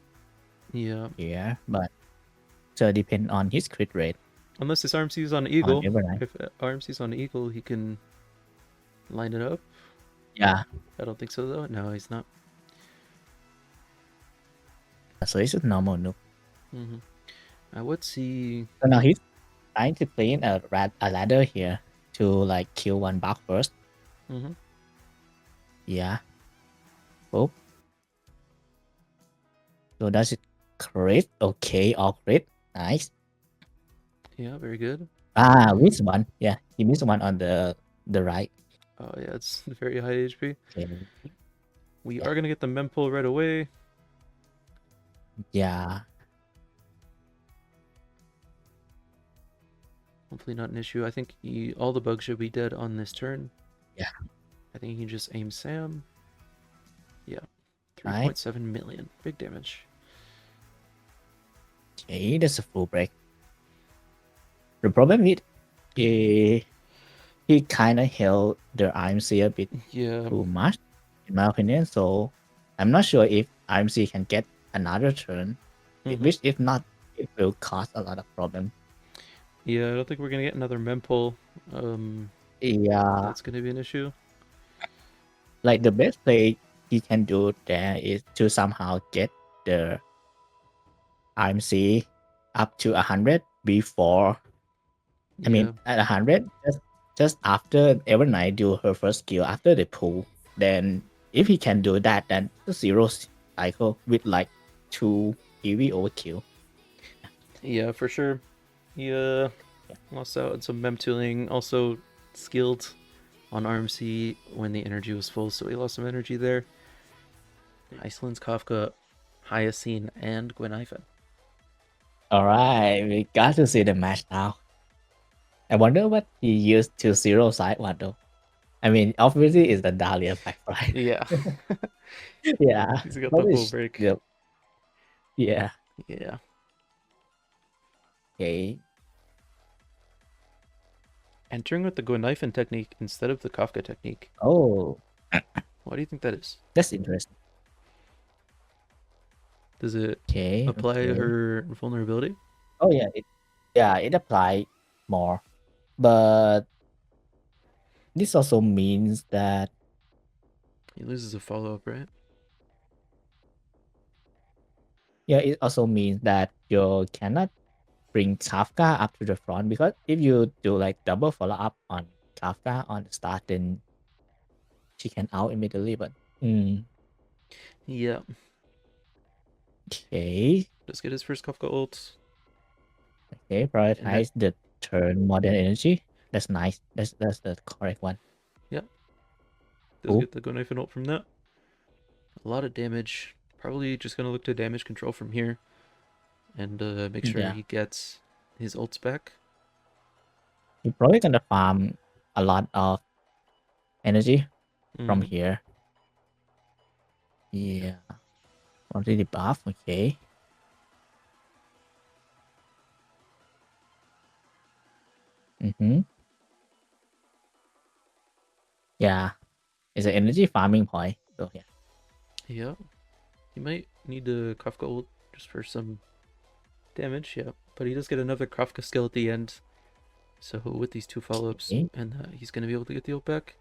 A: Yeah.
B: Yeah, but so depend on his crit rate.
A: Unless his RMC is on Eagle. If RMC is on Eagle, he can line it up.
B: Yeah.
A: I don't think so though. No, he's not.
B: So it's a normal noob.
A: Now what's he?
B: So now he's trying to play in a ladder here to like kill one buff first. Yeah. Oh. So does it crit? Okay, all crit. Nice.
A: Yeah, very good.
B: Missed one. Yeah, he missed one on the right.
A: Oh yeah, it's very high HP.
B: Okay.
A: We are gonna get the mem pull right away.
B: Yeah.
A: Hopefully not an issue. I think all the bugs should be dead on this turn.
B: Yeah.
A: I think he can just aim Sam. Yeah. 3.7 million. Big damage.
B: Okay, that's a full break. The problem is he kind of held the IMC a bit too much, in my opinion. So I'm not sure if IMC can get another turn, which if not, it will cause a lot of problem.
A: Yeah, I don't think we're gonna get another mem pull.
B: Yeah,
A: that's gonna be an issue.
B: Like the best play he can do there is to somehow get the IMC up to 100 before. I mean, at 100, just after Evernight do her first skill after the pull. Then if he can do that, then the 0 cycle with like 2 EV overkill.
A: Yeah, for sure. Yeah, lost out on some mem tooling. Also skilled on RMC when the energy was full, so he lost some energy there. Iceland's Kafka, Hyacinth, and Gwenaifen.
B: Alright, we got to see the match now. I wonder what he used to 0 side one though. I mean, obviously it's the Dahlia Firefly.
A: Yeah.
B: Yeah.
A: He's got the full break.
B: Yeah.
A: Yeah.
B: Okay.
A: Entering with the Gwenaifen technique instead of the Kafka technique.
B: Oh.
A: Why do you think that is?
B: That's interesting.
A: Does it apply her vulnerability?
B: Oh yeah, it applies more. But this also means that
A: he loses a follow-up, right?
B: Yeah, it also means that you cannot bring Kafka up to the front, because if you do like double follow-up on Kafka on the start, then she can out immediately, but
A: yeah.
B: Okay.
A: Let's get his first Kafka ult.
B: Okay, prioritize the turn more than energy. That's nice. That's the correct one.
A: Yeah. Does get the Gwenaifen ult from that. A lot of damage. probably just gonna look to damage control from here, and make sure
B: Yeah.
A: he gets his ults back.
B: You're probably gonna farm a lot of energy from
A: Mhm.
B: here. Yeah. Already buff, okay. Mm-hmm. Yeah. It's an energy farming point. So yeah.
A: Yeah, he might need to Kafka ult just for some damage. Yeah, but he does get another Kafka skill at the end. So with these 2 follow-ups,
B: Okay.
A: and he's gonna be able to get the ult back.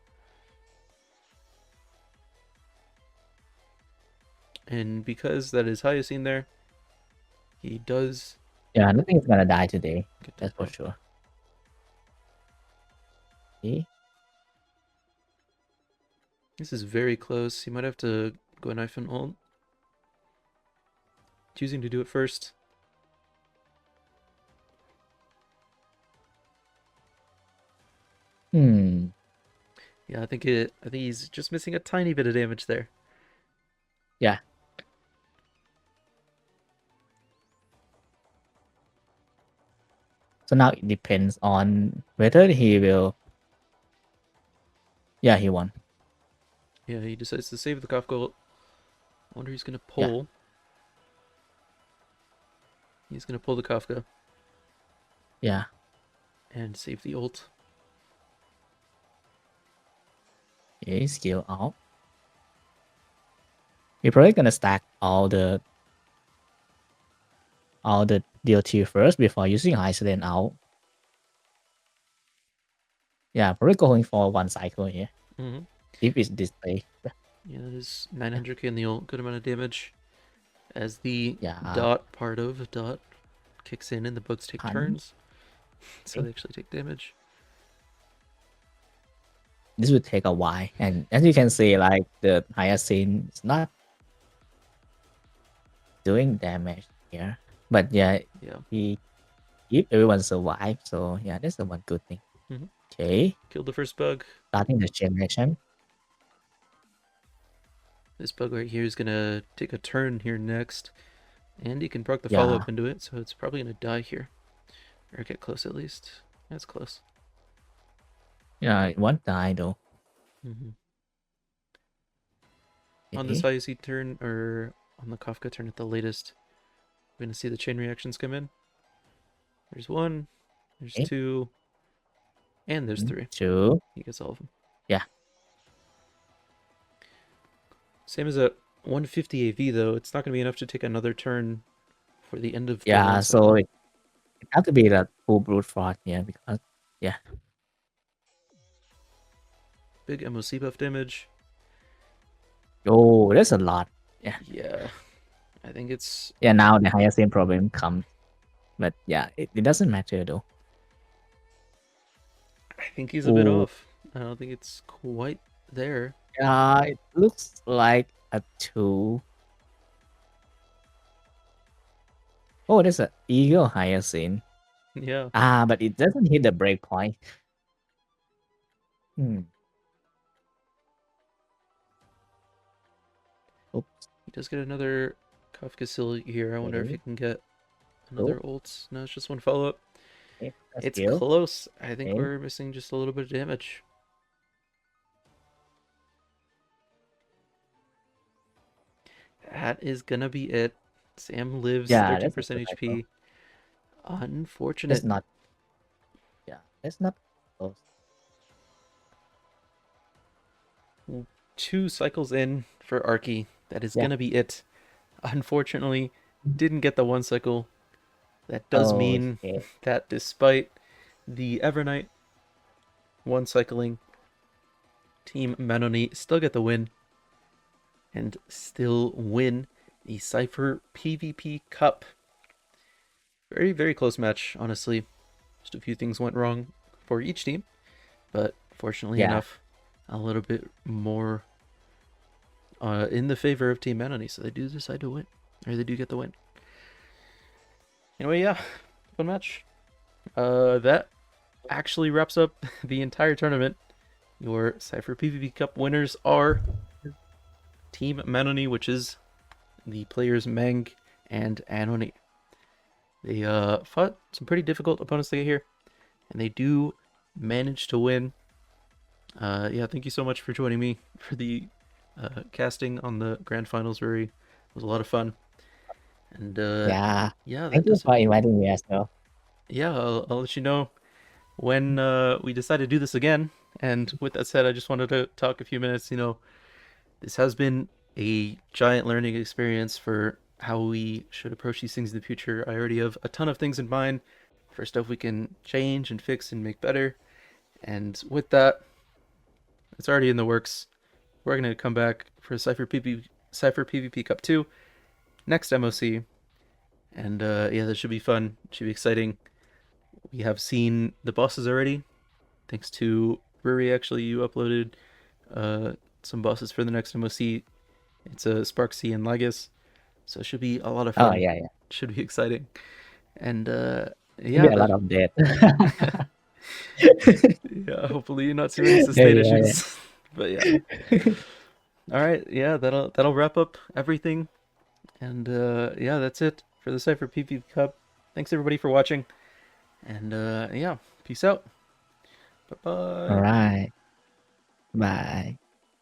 A: And because that is Haya seen there, he does
B: Yeah, nothing is gonna die today.
A: get to
B: That's
A: the
B: for
A: farm.
B: sure. Okay.
A: This is very close. He might have to go knife and ult. Choosing to do it first.
B: Hmm.
A: Yeah, I think he's just missing a tiny bit of damage there.
B: Yeah. So now it depends on whether he will. Yeah, he won.
A: Yeah, he decides to save the Kafka ult. I wonder he's gonna
B: Yeah.
A: pull. He's gonna pull the Kafka
B: Yeah.
A: and save the ult.
B: Okay, skill out. You're probably gonna stack all the DLT first before using Iceland out. Yeah, probably going for one cycle here.
A: Mm-hmm.
B: If it's display.
A: Yeah, that is 900k in the ult. Good amount of damage. As the
B: Yeah.
A: dot part of dot kicks in and the bugs take
B: Hun.
A: turns. So
B: Okay.
A: they actually take damage.
B: This would take a while, and as you can see, like the Hyacinth is not doing damage here. But yeah,
A: Yeah.
B: he keep everyone survive. So yeah, that's the one good thing.
A: Mhm.
B: Okay,
A: Killed the first bug.
B: starting the chain reaction.
A: This bug right here is gonna take a turn here next. And he can proc the
B: Yeah.
A: follow-up into it, so it's probably gonna die here. Or get close at least. That's close.
B: Yeah, it won't die though.
A: Mm-hmm.
B: Okay.
A: On this IC turn, or on the Kafka turn at the latest, we're gonna see the chain reactions come in. There's 1, there's
B: Okay.
A: 2, and there's 3.
B: 2.
A: He gets all of them.
B: Yeah.
A: Same as a 150 AV though, it's not gonna be enough to take another turn for the end of the
B: Yeah,
A: one
B: so
A: cycle.
B: it has to be the full brute force here because yeah.
A: Big MOC buff damage.
B: Oh, there's a lot. Yeah.
A: Yeah. I think it's...
B: Yeah, now the Hyacinth problem comes. But yeah, it doesn't matter though.
A: I think he's a bit
B: Ooh.
A: off. I don't think it's quite there.
B: Yeah, it looks like a 2. Oh, there's an eagle Hyacinth.
A: Yeah.
B: But it doesn't hit the breakpoint. Hmm. Oops.
A: He does get another Kafka Seal here. I wonder if
B: Okay.
A: he can get another ult. No, it's just one follow-up.
B: Okay,
A: It's
B: skill.
A: close. I think
B: Okay.
A: we're missing just a little bit of damage. That is gonna be it. Sam lives,
B: Yeah,
A: 13%
B: that's a good cycle.
A: HP.
B: That's
A: Unfortunate.
B: not. Yeah, that's not close.
A: 2 cycles in for Arkeyy. That is
B: Yeah.
A: gonna be it. Unfortunately, didn't get the 1 cycle. That does mean
B: Okay.
A: that despite the Evernight 1 cycling, Team Manony still get the win and still win the Cipher PvP Cup. Very, very close match, honestly. Just a few things went wrong for each team, but fortunately enough, a little bit more in the favor of Team Manony, so they do decide to win, or they do get the win. Anyway, yeah, fun match. That actually wraps up the entire tournament. Your Cipher PvP Cup winners are Team Manony, which is the players Meng and Anony. They fought some pretty difficult opponents to get here, and they do manage to win. Yeah, thank you so much for joining me for the casting on the grand finals, Ruri. It was a lot of fun. And
B: Yeah.
A: yeah, that
B: Thank you
A: does it.
B: for inviting me as well.
A: Yeah, I'll let you know when we decide to do this again. And with that said, I just wanted to talk a few minutes. You know, this has been a giant learning experience for how we should approach these things in the future. I already have a ton of things in mind for stuff we can change and fix and make better. And with that, it's already in the works. We're going to come back for Cipher PvP Cup 2 next MOC. And yeah, this should be fun. It should be exciting. We have seen the bosses already. Thanks to Ruri, actually, you uploaded some bosses for the next MOC. It's a Spark C and Lagus. So it should be a lot of fun.
B: Oh yeah, yeah.
A: It should be exciting. And
B: Maybe a lot of death.
A: yeah, hopefully not too many sustain issues. But yeah. All right, yeah, that'll wrap up everything. And yeah, that's it for the Cipher PvP Cup. Thanks everybody for watching. And yeah, peace out. Bye-bye.
B: All right. Bye.